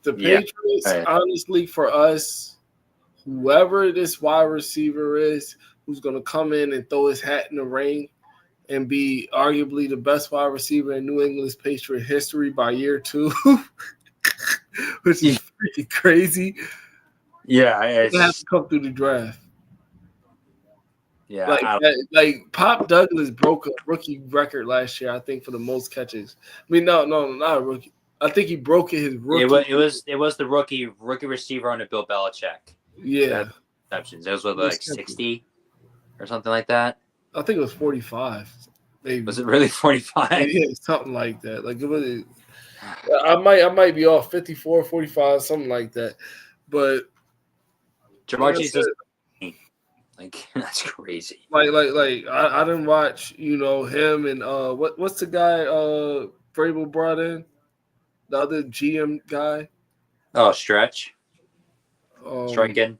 the Patriots, honestly, for us, whoever this wide receiver is, who's going to come in and throw his hat in the ring and be arguably the best wide receiver in New England's Patriot history by year 2, which is pretty crazy. Yeah, it has to come through the draft. Yeah, like Pop Douglas broke a rookie record last year, I think, for the most catches. I mean, no, not a rookie. I think he broke his rookie. It was the rookie receiver under Bill Belichick. Yeah, receptions. It was like 60 or something like that. I think it was 45. Maybe. Was it really 45? Yeah, something like that. Like it was. I might be off 54, 45, something like that. But Jamar Chase does. Like that's crazy. Like I didn't watch, him and what's the guy Vrabel brought in? The other GM guy. Oh, Stretch. Striking.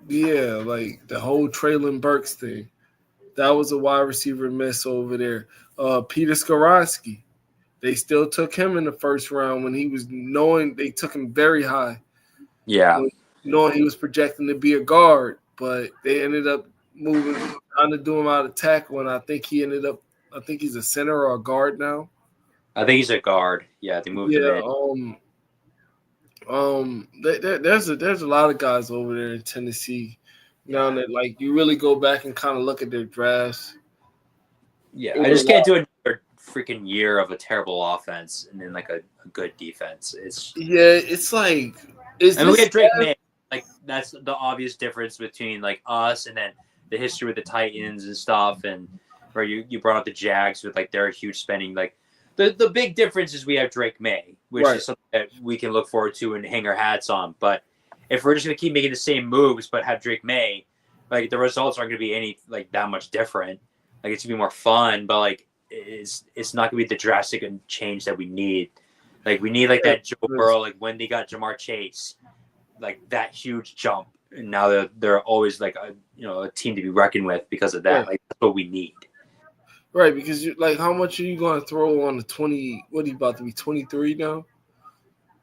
Yeah, like the whole Traylon Burks thing. That was a wide receiver miss over there. Peter Skoronski. They still took him in the first round when he was knowing they took him very high. Yeah. Knowing he was projecting to be a guard. But they ended up trying to do him out of tackle, and I think he's a center or a guard now. I think he's a guard. Yeah, they moved him in. There's a lot of guys over there in Tennessee now that like you really go back and kind of look at their drafts. Yeah, I just can't do another freaking year of a terrible offense and then like a good defense. It's like we had Drake May. Like that's the obvious difference between like us and then the history with the Titans and stuff. And Or you brought up the Jags with like their huge spending. Like the big difference is we have Drake May, which is something that we can look forward to and hang our hats on. But if we're just gonna keep making the same moves but have Drake May, like the results aren't gonna be any like that much different. Like it's gonna be more fun, but like it's not gonna be the drastic change that we need. Like we need like that Joe Burrow, like when they got Jamar Chase, like that huge jump, and now they're always like a team to be reckoned with because of that. Right. Like that's what we need. Right, because you like how much are you going to throw on the 20? What are you about to be 23 now?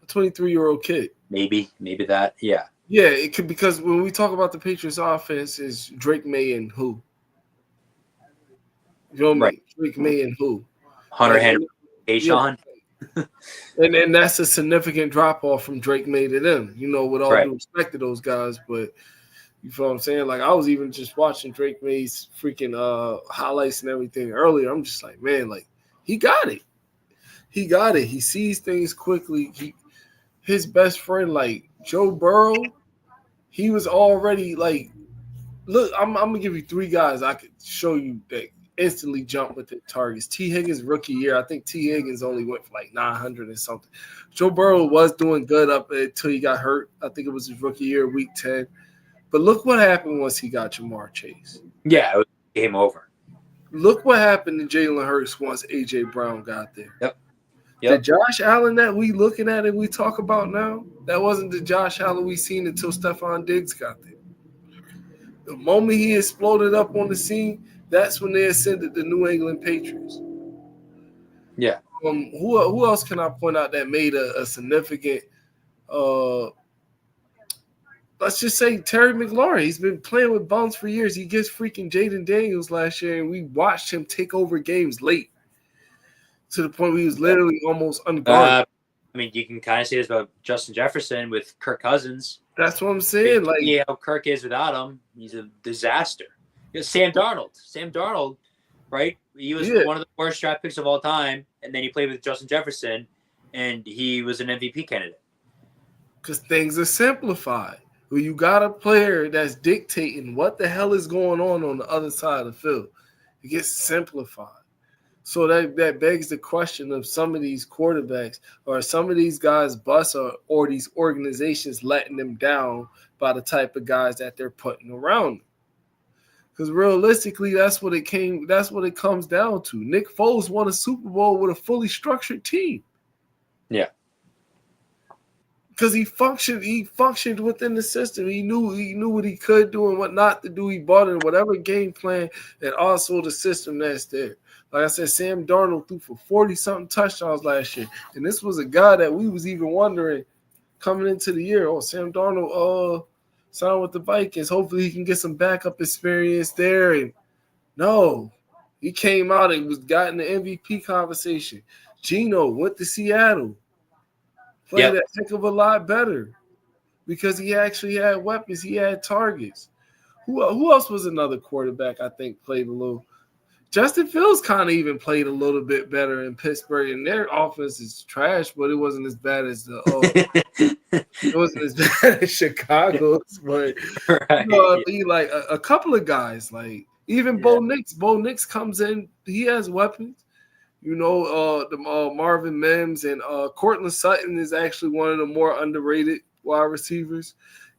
A 23-year-old kid. Maybe that. Yeah. Yeah, it could because when we talk about the Patriots offense, is Drake May and who? You know what I mean? Drake May and who? Hunter Henry, Aishan. And that's a significant drop off from Drake May to them. You know, with all due respect to those guys, but you feel what I'm saying? Like I was even just watching Drake May's freaking highlights and everything earlier. I'm just like, man, like he got it. He got it. He sees things quickly. His best friend, like Joe Burrow, he was already like, look, I'm gonna give you 3 guys I could show you that instantly jump with the targets. T. Higgins rookie year, I think T. Higgins only went for like 900 and something. Joe Burrow was doing good up until he got hurt. I think it was his rookie year, week 10. But look what happened once he got Jamar Chase. Yeah, it was game over. Look what happened to Jalen Hurts once A.J. Brown got there. Yep. The Josh Allen that we looking at and we talk about now, that wasn't the Josh Allen we seen until Stephon Diggs got there. The moment he exploded up on the scene, that's when they ascended the New England Patriots. Yeah. Who else can I point out that made a significant let's just say Terry McLaurin. He's been playing with bums for years. He gets freaking Jaden Daniels last year, and we watched him take over games late to the point where he was literally almost unguarded. I mean, you can kind of say this about Justin Jefferson with Kirk Cousins. That's what I'm saying. Like, yeah, how Kirk is without him, he's a disaster. Sam Darnold, right? He was one of the worst draft picks of all time, and then he played with Justin Jefferson, and he was an MVP candidate. Because things are simplified. Well, you got a player that's dictating what the hell is going on the other side of the field. It gets simplified. So that begs the question of some of these quarterbacks or some of these guys bust or these organizations letting them down by the type of guys that they're putting around them. Because realistically, that's what it comes down to. Nick Foles won a Super Bowl with a fully structured team. Yeah. Because he functioned within the system. He knew what he could do and what not to do. He bought in whatever game plan and also the system that's there. Like I said, Sam Darnold threw for 40-something touchdowns last year. And this was a guy that we was even wondering coming into the year, Sam Darnold signed with the Vikings. Hopefully he can get some backup experience there. And no, he came out and got in the MVP conversation. Geno went to Seattle. Played a heck of a lot better because he actually had weapons. He had targets. Who else was another quarterback I think played a little? Justin Fields kind of even played a little bit better in Pittsburgh, and their offense is trash, but it wasn't as bad as it wasn't as bad as Chicago's. But like a couple of guys, like even Bo Nix. Bo Nix comes in, he has weapons. You know, the Marvin Mims and Cortland Sutton is actually one of the more underrated wide receivers.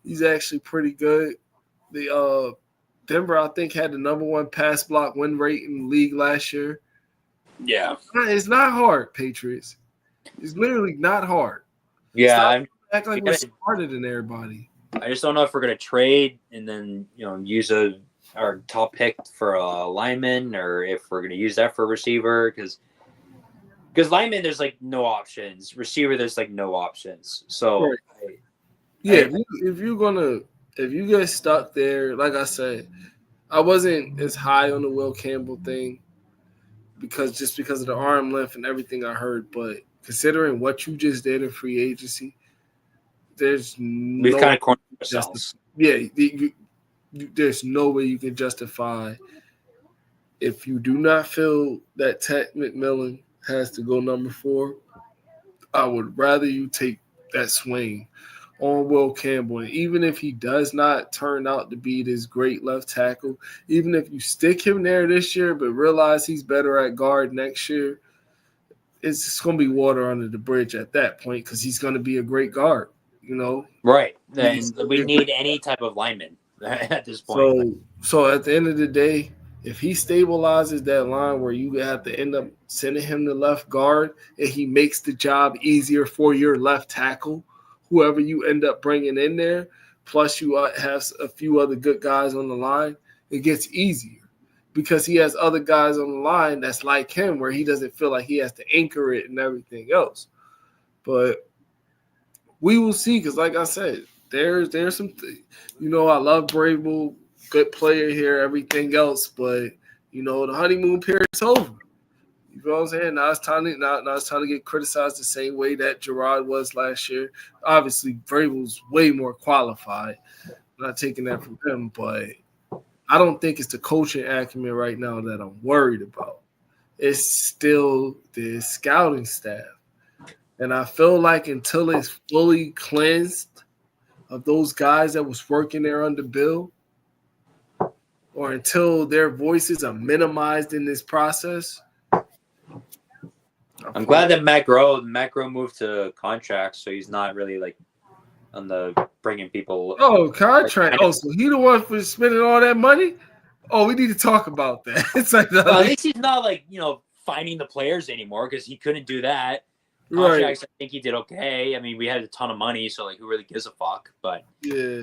He's actually pretty good. The Denver, I think, had the number 1 pass block win rate in the league last year. Yeah. It's not hard, Patriots. It's literally not hard. Yeah. Act like we're smarter than everybody. I just don't know if we're going to trade and then, use our top pick for a lineman or if we're going to use that for a receiver because lineman, there's like no options. Receiver, there's like no options. So, if you get stuck there, like I said, I wasn't as high on the Will Campbell thing because of the arm length and everything I heard. But considering what you just did in free agency, we've kind of cornered ourselves. There's no way you can justify if you do not feel that Ted McMillan has to go number 4. I would rather you take that swing on Will Campbell. And even if he does not turn out to be this great left tackle, even if you stick him there this year but realize he's better at guard next year, it's just going to be water under the bridge at that point because he's going to be a great guard, you know? Right. And we need any type of lineman at this point. So at the end of the day, if he stabilizes that line where you have to end up sending him to left guard and he makes the job easier for your left tackle, whoever you end up bringing in there, plus you have a few other good guys on the line, it gets easier because he has other guys on the line that's like him where he doesn't feel like he has to anchor it and everything else. But we will see because, like I said, there's some I love Brable, good player here, everything else, but, the honeymoon period's over. You know what I'm saying? Now it's time to get criticized the same way that Gerard was last year. Obviously, Vrabel's way more qualified. I'm not taking that from him, but I don't think it's the coaching acumen right now that I'm worried about. It's still the scouting staff. And I feel like until it's fully cleansed of those guys that was working there under Bill, or until their voices are minimized in this process, I'm glad that Matt Groh moved to contracts, so he's not really like on the bringing people. Oh, contract. Oh, so he the one for spending all that money? Oh, we need to talk about that. It's like well, at least he's not like finding the players anymore because he couldn't do that. Contracts, right. I think he did okay. I mean, we had a ton of money, so like, who really gives a fuck? But yeah,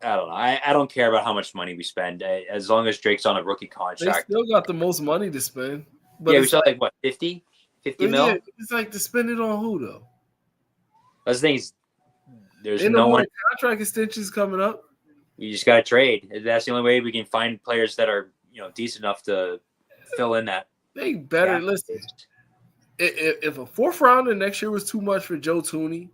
I don't know. I don't care about how much money we spend as long as Drake's on a rookie contract. They still got the most money to spend. But yeah, we saw like what 50 mil. Yeah, it's like to spend it on who though? That's the thing. There's Ain't no more one. Contract extensions coming up. You just got to trade. That's the only way we can find players that are decent enough to fill in that. They better listen. If a fourth rounder next year was too much for Joe Tooney,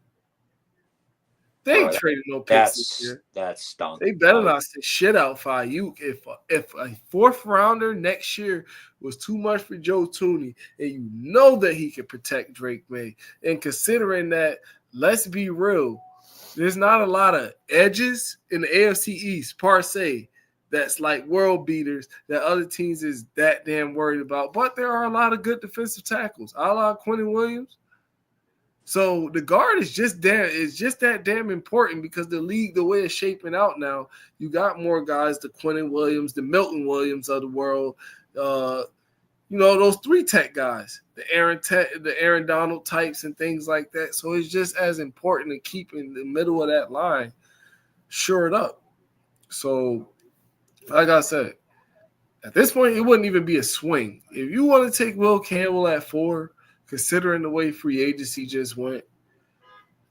they ain't trading no picks this year. That's stunk. They better not say shit out for you. If a fourth rounder next year was too much for Joe Tooney, and you know that he can protect Drake May, and considering that, let's be real, there's not a lot of edges in the AFC East per se that's like world beaters that other teams is that damn worried about. But there are a lot of good defensive tackles, a la Quentin Williams. So the guard is just that damn important because the league, the way it's shaping out now, you got more guys, the Quentin Williams, the Milton Williams of the world, those 3-tech guys, the Aaron Donald types and things like that. So it's just as important to keep in the middle of that line shored up. So, like I said, at this point, it wouldn't even be a swing. If you want to take Will Campbell at 4, considering the way free agency just went,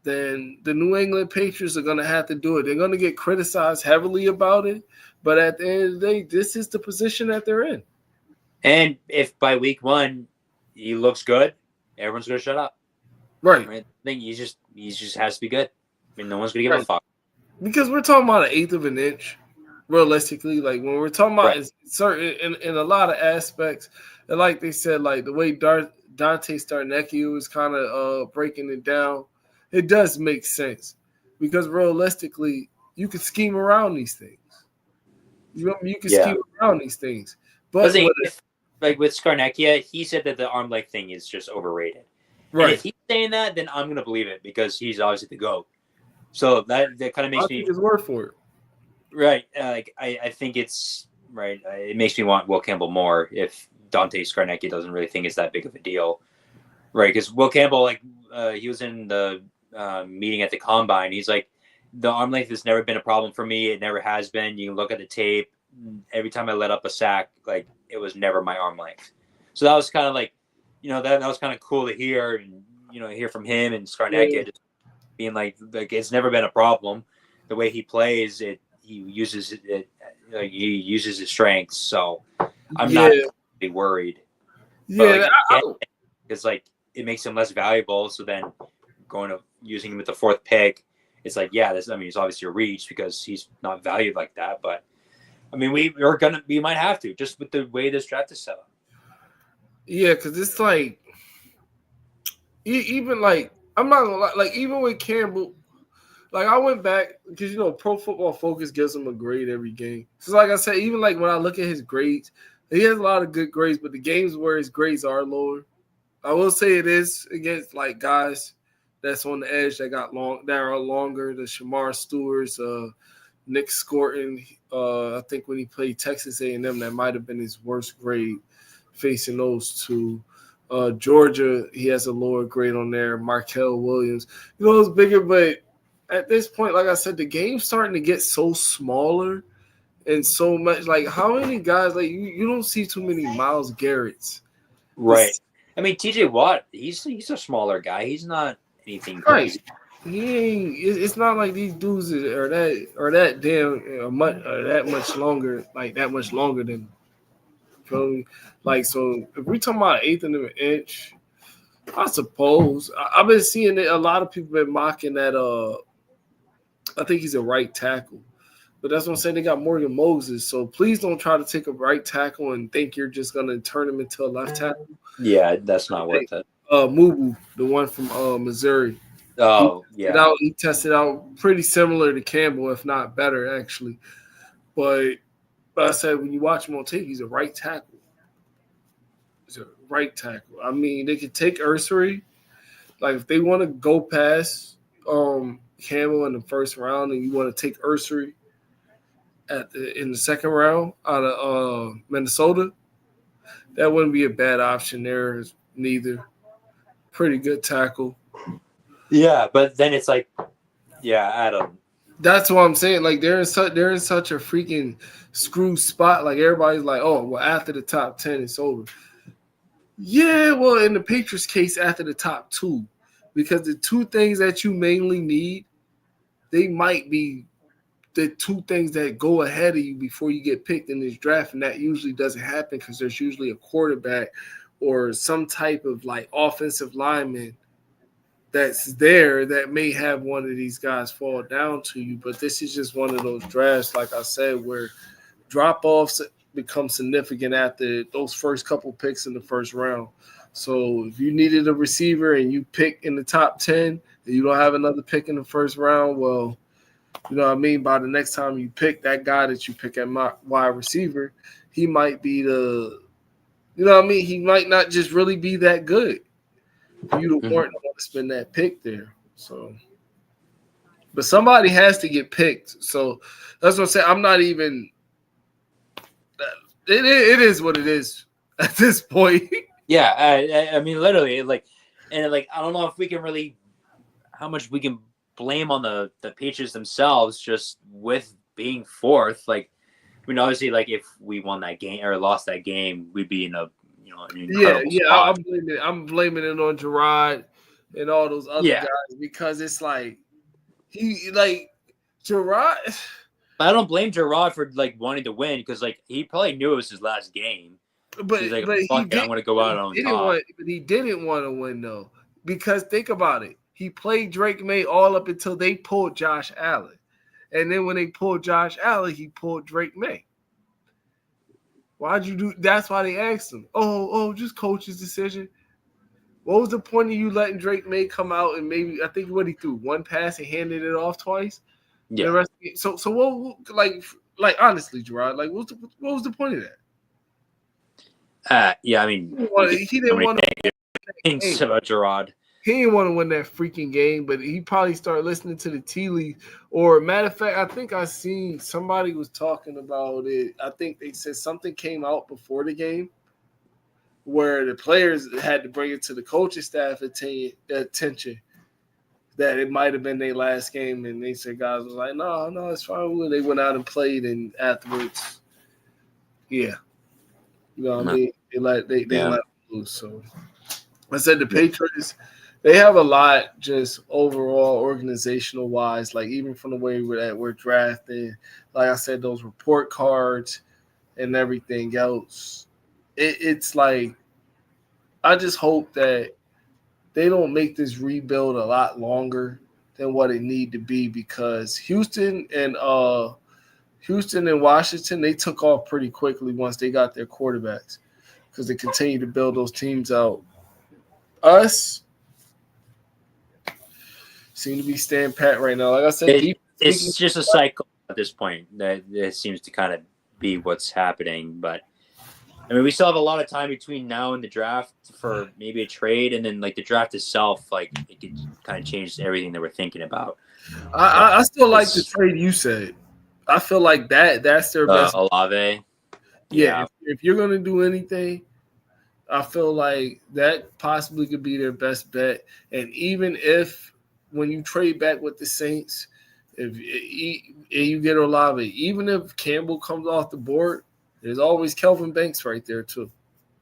then the New England Patriots are going to have to do it. They're going to get criticized heavily about it, but at the end of the day, this is the position that they're in. And if by week 1 he looks good, everyone's going to shut up. Right. I think he just has to be good. I mean, no one's going to give a fuck. Because we're talking about an eighth of an inch, realistically. Like, when we're talking about certain in a lot of aspects, and like they said, like the way Dante Starnecchio was kind of breaking it down, it does make sense. Because realistically, you can scheme around these things. You can scheme around these things. But with Scarnecchia, he said that the arm length thing is just overrated. Right. And if he's saying that, then I'm going to believe it because he's obviously the GOAT. So that kind of makes me his word for it. Right. I think it's right. It makes me want Will Campbell more if Dante Scarnecchia doesn't really think it's that big of a deal. Right. Because Will Campbell, he was in the meeting at the combine. He's like, the arm length has never been a problem for me. It never has been. You can look at the tape. Every time I let up a sack, it was never my arm length. So that was kind of that was kind of cool to hear and, hear from him and Scarnecchia just being like it's never been a problem. The way he plays it, he uses it, he uses his strengths. So I'm not really worried. Yeah. It's it makes him less valuable. So then going to using him with the 4th pick, it's it's obviously a reach because he's not valued like that, but I mean, we might have to just with the way this draft is set up. Yeah, because it's even I'm not gonna lie, even with Campbell, Like I went back because Pro Football Focus gives him a grade every game. So like I said, even like when I look at his grades, he has a lot of good grades, but the games where his grades are lower, I will say it is against like guys that's on the edge that are longer. The Shamar Stewarts, Nick Scorton. I think when he played Texas A&M, that might have been his worst grade facing those two. Georgia, he has a lower grade on there. Markel Williams, it's bigger, but at this point, like I said, the game's starting to get so smaller and so much. Like, how many guys, like, you don't see too many Myles Garretts. Right. I mean, TJ Watt, he's a smaller guy. He's not anything crazy. Right. He ain't. It's not like these dudes are that damn that much longer than. Feel me? Like, so if we talking about eighth of an inch, I suppose I've been seeing it. A lot of people been mocking that. I think he's a right tackle. But that's what I'm saying. They got Morgan Moses. So please don't try to take a right tackle and think you're just going to turn him into a left tackle. Yeah, that's not worth it. Mubu, the one from Missouri. Oh, yeah. He tested out pretty similar to Campbell, if not better, actually. But I said when you watch him on tape, he's a right tackle. He's a right tackle. I mean, they could take Ursery. Like, if they want to go past Campbell in the first round and you want to take Ursery in the second round out of Minnesota, that wouldn't be a bad option there neither. Pretty good tackle. Yeah, but then it's like, yeah, Adam. That's what I'm saying. Like they're in such a freaking screw spot. Like everybody's like, oh, well, after the top 10, it's over. Yeah, well, in the Patriots case, after the top 2, because the 2 things that you mainly need, they might be the 2 things that go ahead of you before you get picked in this draft, and that usually doesn't happen because there's usually a quarterback or some type of like offensive lineman that's there that may have one of these guys fall down to you. But this is just one of those drafts, like I said, where drop-offs become significant after those first couple picks in the first round. So if you needed a receiver and you pick in the top 10 and you don't have another pick in the first round, well, you know what I mean? By the next time you pick that guy that you pick at wide receiver, he might be you know what I mean? He might not just really be that good. You don't want to spend that pick there. So, but somebody has to get picked. So that's what I'm saying. I'm not even. It is what it is at this point. Yeah, I mean, literally, I don't know if we can really, how much we can blame on the Patriots themselves just with being fourth. Like, I mean, obviously, like if we won that game or lost that game, we'd be in an incredible spot. I'm blaming it on Gerard and all those other guys because it's like Gerard. I don't blame Gerard for like wanting to win because like he probably knew it was his last game. But he's like, fuck it, I'm gonna go out on top. But he didn't want to win though, because think about it. He played Drake May all up until they pulled Josh Allen, and then when they pulled Josh Allen, he pulled Drake May. Why'd you do? That's why they asked him. Oh, just coach's decision. What was the point of you letting Drake May come out and maybe I think what he threw one pass and handed it off twice? Yeah. So what? Like honestly, Gerard, like what was the point of that? Yeah, I mean, he didn't want to things about Gerard. He didn't want to win that freaking game, but he probably started listening to the tea leaves. Or matter of fact, I think I seen somebody was talking about it. I think they said something came out before the game where the players had to bring it to the coaching staff attention that it might have been their last game, and they said guys was like, no, it's fine. They went out and played, and afterwards, yeah, you know what I mean. They let them lose. So I said the Patriots, they have a lot just overall organizational wise, like even from the way we're drafting. Like I said, those report cards and everything else. It's like I just hope that they don't make this rebuild a lot longer than what it need to be, because Houston and Washington, they took off pretty quickly once they got their quarterbacks because they continue to build those teams out. Us, seem to be staying pat right now. Like I said, It's just a cycle at this point. That it seems to kind of be what's happening. But I mean, we still have a lot of time between now and the draft for maybe a trade, and then like the draft itself, like it could kind of change everything that we're thinking about. I still like the trade you said. I feel like that's their best. Olave. Yeah. If you're gonna do anything, I feel like that possibly could be their best bet. And even if when you trade back with the Saints, if you get Olave, even if Campbell comes off the board, there's always Kelvin Banks right there too.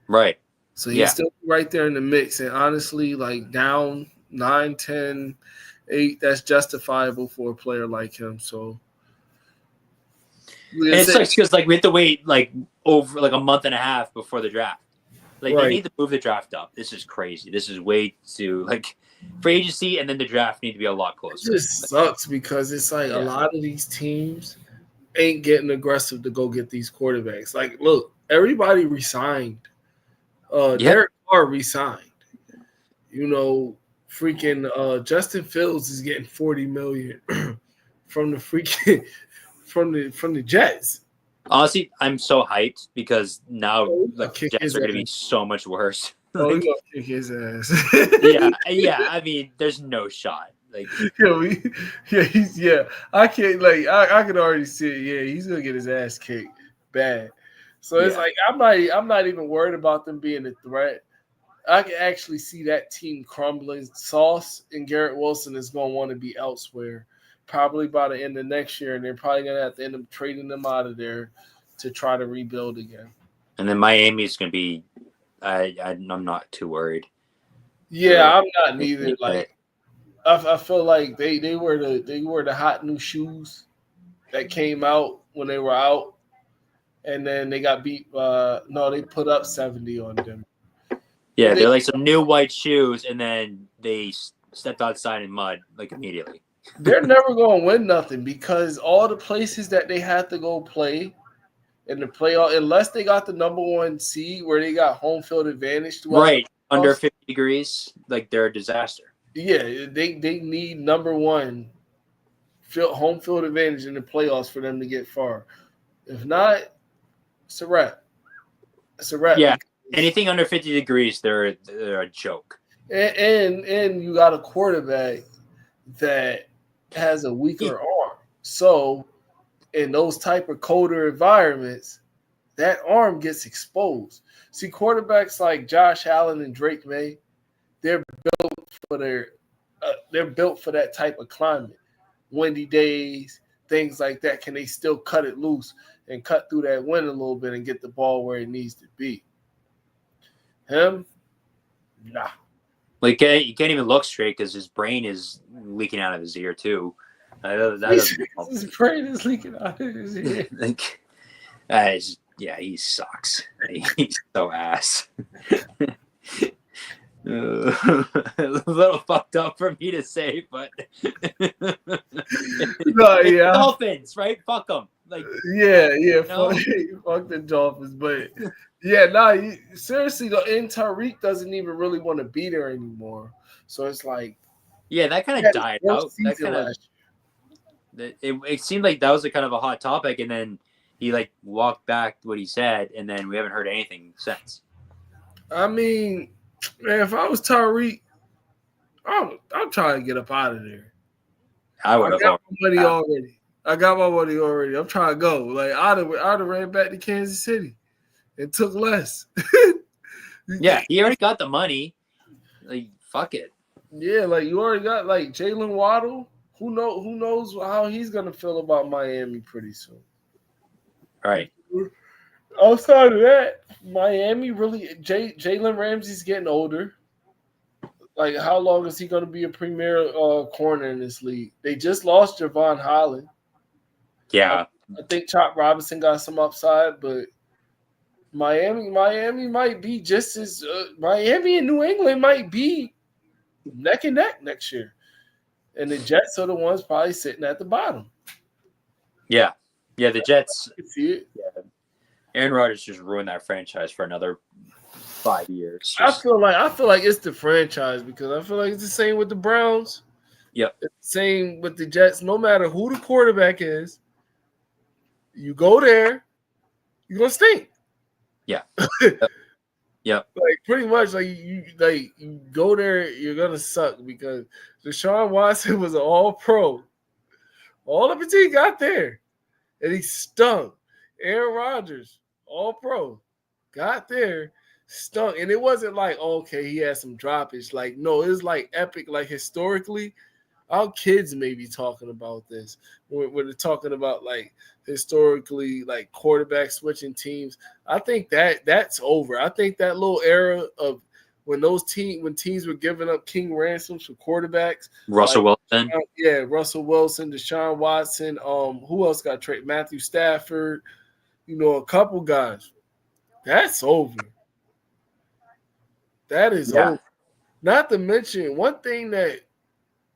Right. So he's still right there in the mix. And honestly, like down 9, 10, 8, that's justifiable for a player like him. So it sucks because like we have to wait like over like a month and a half before the draft. Like they need to move the draft up. This is crazy. This is way too like free agency and then the draft need to be a lot closer. It just sucks because it's like a lot of these teams ain't getting aggressive to go get these quarterbacks. Like, look, everybody resigned. Derek Carr resigned. You know, freaking Justin Fields is getting $40 million from the freaking from the Jets. Honestly, I'm so hyped because now the Jets are going to be so much worse. Oh, he's gonna kick his ass. yeah. I mean, there's no shot. Like, I can't. Like, I can already see it. Yeah, he's gonna get his ass kicked bad. So it's like I'm not even worried about them being a threat. I can actually see that team crumbling. Sauce and Garrett Wilson is gonna want to be elsewhere, probably by the end of next year, and they're probably gonna have to end up trading them out of there to try to rebuild again. And then Miami's gonna be. I'm not too worried. Yeah, I'm not neither. Like, I feel like they were the hot new shoes that came out when they were out, and then they got beat. No, they put up 70 on them. Yeah, they're like some new white shoes, and then they stepped outside in mud like immediately. They're never going to win nothing because all the places that they had to go play in the playoff, unless they got the number 1 seed where they got home field advantage. Right, under 50 degrees, like they're a disaster. Yeah, they need number 1 home field advantage in the playoffs for them to get far. If not, it's a wrap. It's a wrap. Yeah, anything under 50 degrees, they're a joke. And you got a quarterback that has a weaker arm. So in those type of colder environments, that arm gets exposed. See, quarterbacks like Josh Allen and Drake May, they're built for that type of climate. Windy days, things like that. Can they still cut it loose and cut through that wind a little bit and get the ball where it needs to be? Him? Nah. Like you can't even look straight because his brain is leaking out of his ear too. His brain is leaking out of his ear. Like, he sucks. He's so ass. A little fucked up for me to say, but Dolphins, right? Fuck them. Like, fuck the Dolphins. But seriously, and Tyreek doesn't even really want to be there anymore. So it's like, that kind of died out. That kind of. It seemed like that was a kind of a hot topic, and then he like walked back what he said, and then we haven't heard anything since. I mean, man, if I was Tyreek, I'm trying to get up out of there. I would have. I got my money already. I'm trying to go. Like I'd have ran back to Kansas City and took less. Yeah, he already got the money. Like fuck it. Yeah, like you already got like Jalen Waddle. Who knows how he's gonna feel about Miami pretty soon. Right. Outside of that, Miami really Jalen Ramsey's getting older. Like, how long is he gonna be a premier corner in this league? They just lost Javon Holland. Yeah. I think Chop Robinson got some upside, but Miami might be just as Miami and New England might be neck and neck next year. And the Jets are the ones probably sitting at the bottom. Yeah. Yeah, the Jets. I can see it. Yeah. Aaron Rodgers just ruined that franchise for another 5 years. I feel like it's the franchise because I feel like it's the same with the Browns. Yep. Same with the Jets. No matter who the quarterback is, you go there, you're gonna stink. Yeah. Yep. Like pretty much, you go there, you're gonna suck because Deshaun Watson was an All-Pro. All of his team got there, and he stunk. Aaron Rodgers, All-Pro, got there, stunk, and it wasn't like okay, he had some droppage. Like no, it was like epic. Like historically, our kids may be talking about this when they're talking about like historically like quarterback switching teams. I think that's over. I think that little era of when teams were giving up king ransoms for quarterbacks. Russell Wilson. Russell Wilson, Deshaun Watson. Who else got traded? Matthew Stafford. A couple guys. That's over. That is over. Not to mention one thing that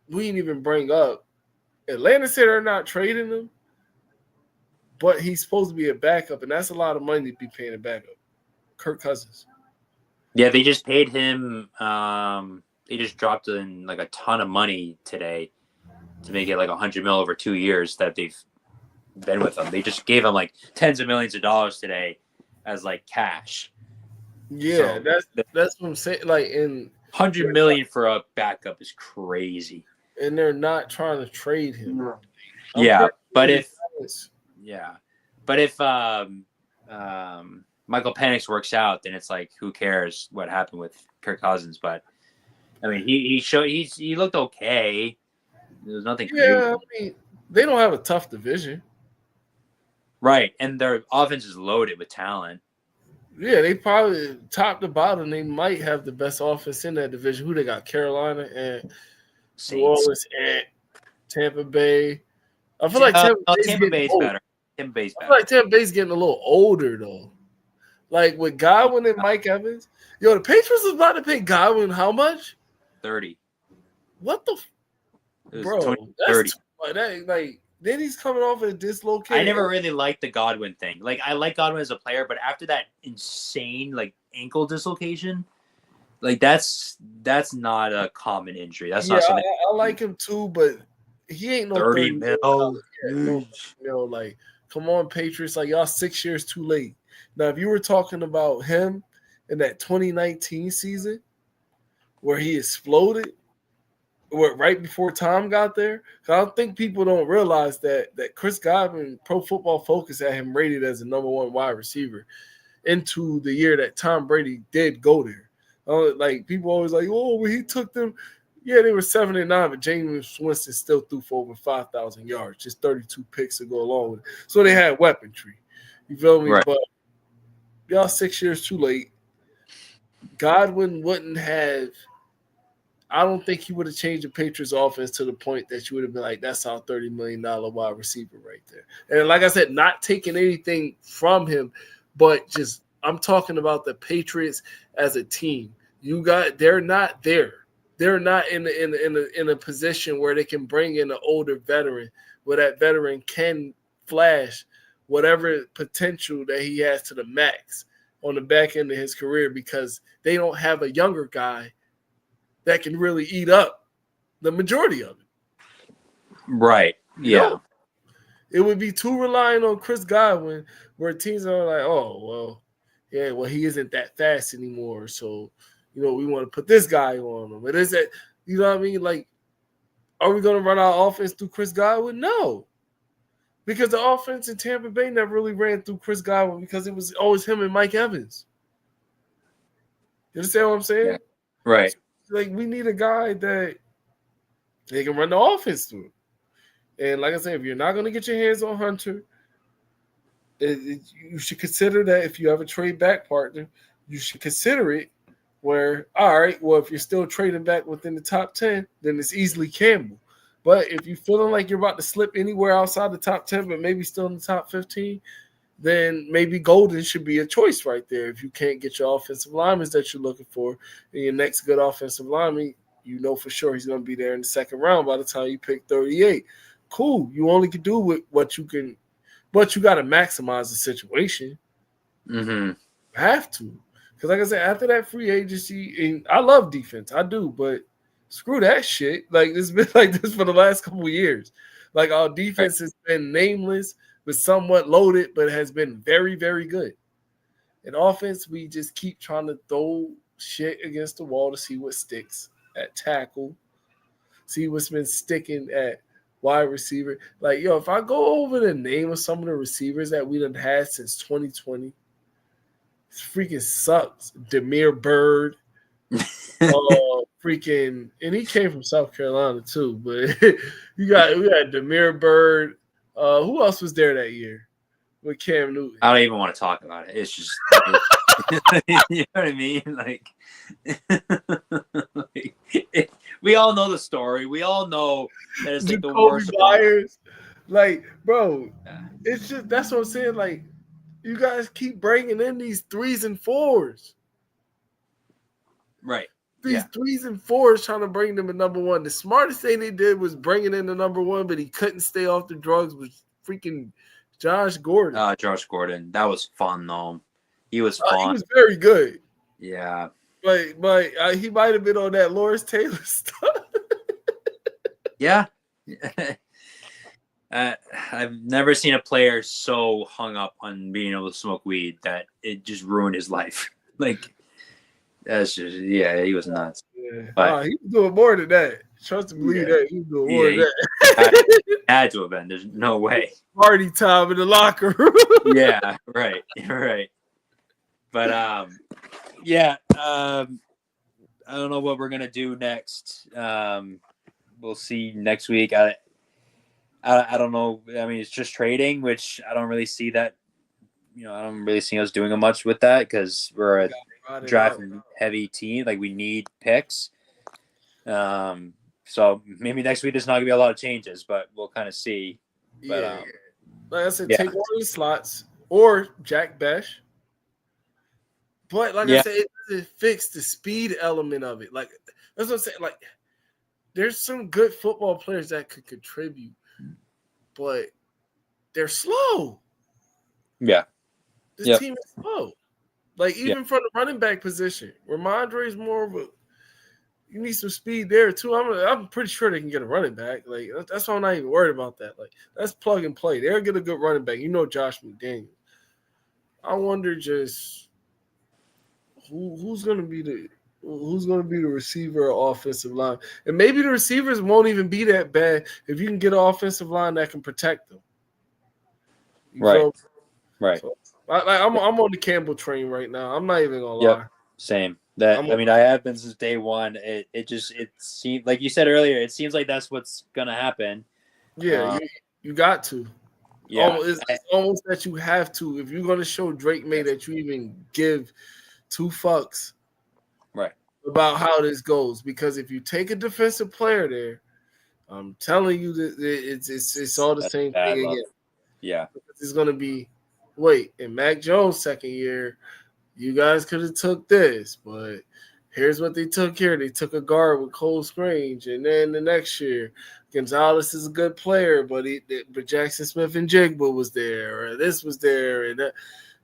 we didn't even bring up. Atlanta said they're not trading him, but he's supposed to be a backup, and that's a lot of money to be paying a backup. Kirk Cousins. Yeah, they just paid him. They just dropped in like a ton of money today to make it like $100 million over 2 years that they've been with him. They just gave him like tens of millions of dollars today as like cash. Yeah, so, that's what I'm saying. Like in $100 million for a backup is crazy. And they're not trying to trade him. But if Michael Penix works out, then it's like who cares what happened with Kirk Cousins? But I mean, he looked okay. There's nothing. Yeah, I mean, they don't have a tough division, right? And their offense is loaded with talent. Yeah, they probably top to bottom. They might have the best offense in that division. Who they got? Carolina and New Orleans and Tampa Bay. I feel like Tampa Bay's better. Tampa Bay's better. I feel like Tampa Bay's getting a little older though. Like with Godwin and Mike Evans. The Patriots was about to pay Godwin how much? 30. What the bro? 30. Then he's coming off a dislocation. I never really liked the Godwin thing. Like I like Godwin as a player, but after that insane like ankle dislocation, like that's not a common injury. That's not something. I like him too, but he ain't no 30 mil. Like, come on, Patriots. Like y'all 6 years too late. Now, if you were talking about him in that 2019 season where he exploded, right before Tom got there, I don't think people don't realize that Chris Godwin, Pro Football Focus, had him rated as the number one wide receiver into the year that Tom Brady did go there. Like people always like, oh, when he took them, yeah, they were 7-9, but Jameis Winston still threw for over 5,000 yards, just 32 picks to go along with it. So they had weaponry. You feel me? Right. But y'all 6 years too late. Godwin wouldn't have. I don't think he would have changed the Patriots offense to the point that you would have been like, that's our $30 million wide receiver right there. And like I said, not taking anything from him, but just I'm talking about the Patriots as a team. They're not there. They're not in a position where they can bring in an older veteran, where that veteran can flash whatever potential that he has to the max on the back end of his career, because they don't have a younger guy that can really eat up the majority of it. Right. Yeah. It would be too reliant on Chris Godwin, where teams are like, oh, well, he isn't that fast anymore. So, we want to put this guy on him. It is that, you know what I mean? Like, are we going to run our offense through Chris Godwin? No. Because the offense in Tampa Bay never really ran through Chris Godwin because it was always him and Mike Evans. You understand what I'm saying? Yeah. Right. Like, we need a guy that they can run the offense through. And like I said, if you're not going to get your hands on Hunter, you should consider that if you have a trade back partner, you should consider it where, all right, well, if you're still trading back within the top 10, then it's easily Campbell. But if you're feeling like you're about to slip anywhere outside the top 10, but maybe still in the top 15, then maybe Golden should be a choice right there. If you can't get your offensive linemen that you're looking for, and your next good offensive lineman, for sure he's going to be there in the second round by the time you pick 38. Cool. You only can do with what you can, but you got to maximize the situation. Mm-hmm. Have to. Because like I said, after that free agency, and I love defense. I do, but Screw that shit. Like, it's been like this for the last couple of years. Like, our defense has been nameless, but somewhat loaded, but has been very, very good. In offense, we just keep trying to throw shit against the wall to see what sticks at tackle, see what's been sticking at wide receiver. Like, yo, if I go over the name of some of the receivers that we done had since 2020, it freaking sucks. Demir Bird, freaking, and he came from South Carolina too. But we got Demir Bird. Who else was there that year with Cam Newton? I don't even want to talk about it. It's just, you know what I mean? Like, we all know the story. We all know that it's like the worst. Myers. Like, bro, it's just, that's what I'm saying. Like, you guys keep bringing in these 3s and 4s. Right. These 3s and 4s trying to bring them to number one. The smartest thing they did was bringing in the number one, but he couldn't stay off the drugs, was freaking Josh Gordon. Josh Gordon. That was fun, though. He was fun. He was very good. Yeah. But he might have been on that Lawrence Taylor stuff. Yeah. I've never seen a player so hung up on being able to smoke weed that it just ruined his life. Like, that's just, he was nuts. Yeah. But he was doing more than that. Trust and believe that. He was doing more than that. Had to have been. There's no way. Party time in the locker room. Yeah, right. But, I don't know what we're going to do next. We'll see next week. I don't know. I mean, it's just trading, which I don't really see that. I don't really see us doing much with that because we're a drafting heavy team. Like, we need picks. So maybe next week there's not gonna be a lot of changes, but we'll kind of see. But, like I said, take one of the slots or Jack Besh. But like I said, it doesn't fix the speed element of it. Like, that's what I'm saying. Like, there's some good football players that could contribute, but they're slow. Yeah. This team is slow. Like, even from the running back position, Ramondre is more of a – you need some speed there, too. I'm pretty sure they can get a running back. Like, that's why I'm not even worried about that. Like, that's plug and play. They'll get a good running back. Josh McDaniels. I wonder just who's going to be the receiver or offensive line. And maybe the receivers won't even be that bad if you can get an offensive line that can protect them. Right. So, I'm on the Campbell train right now. I'm not even gonna lie. Same. I have been since day one. It seems like you said earlier. It seems like that's what's gonna happen. Yeah, you got to. Yeah, it's almost that you have to. If you're gonna show Drake May that you even give 2 fucks, right, about how this goes. Because if you take a defensive player there, I'm telling you that it's all the same thing again. Yeah, it's gonna be. Wait, in Mac Jones' second year, you guys could have took this, but here's what they took here. They took a guard with Cole Strange, and then the next year, Gonzalez is a good player, but Jackson Smith and Jigba was there, or this was there, and that.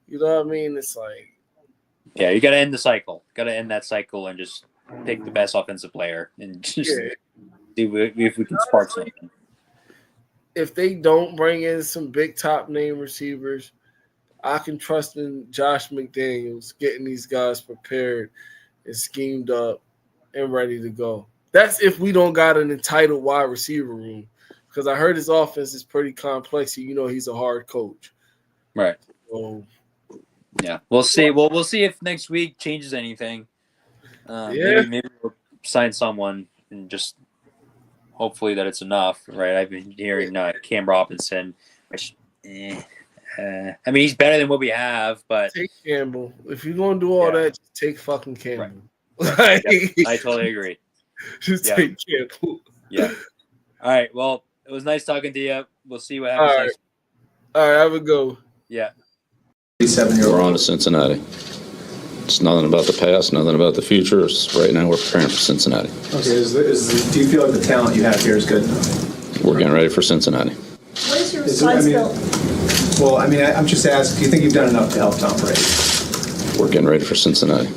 You know what I mean? It's like, yeah, you got to end the cycle. Got to end that cycle and just pick the best offensive player and just see if we can spark something. If they don't bring in some big top name receivers, I can trust in Josh McDaniels getting these guys prepared and schemed up and ready to go. That's if we don't got an entitled wide receiver room, because I heard his offense is pretty complex. He's a hard coach. Right. So, yeah, we'll see. Well, we'll see if next week changes anything. Maybe we'll sign someone and just hopefully that it's enough. Right. I've been hearing Cam Robinson, which. I mean, he's better than what we have, but take Campbell. If you're gonna do all that, just take fucking Campbell. Right. I totally agree. Just take Campbell. Yeah. All right. Well, it was nice talking to you. We'll see what happens. All right. Have a go. Yeah. We're on to Cincinnati. It's nothing about the past, nothing about the future. Right now, we're preparing for Cincinnati. Okay. Do you feel like the talent you have here is good enough? We're getting ready for Cincinnati. What is your responsibility? I'm just asking, do you think you've done enough to help Tom Brady? We're getting ready for Cincinnati.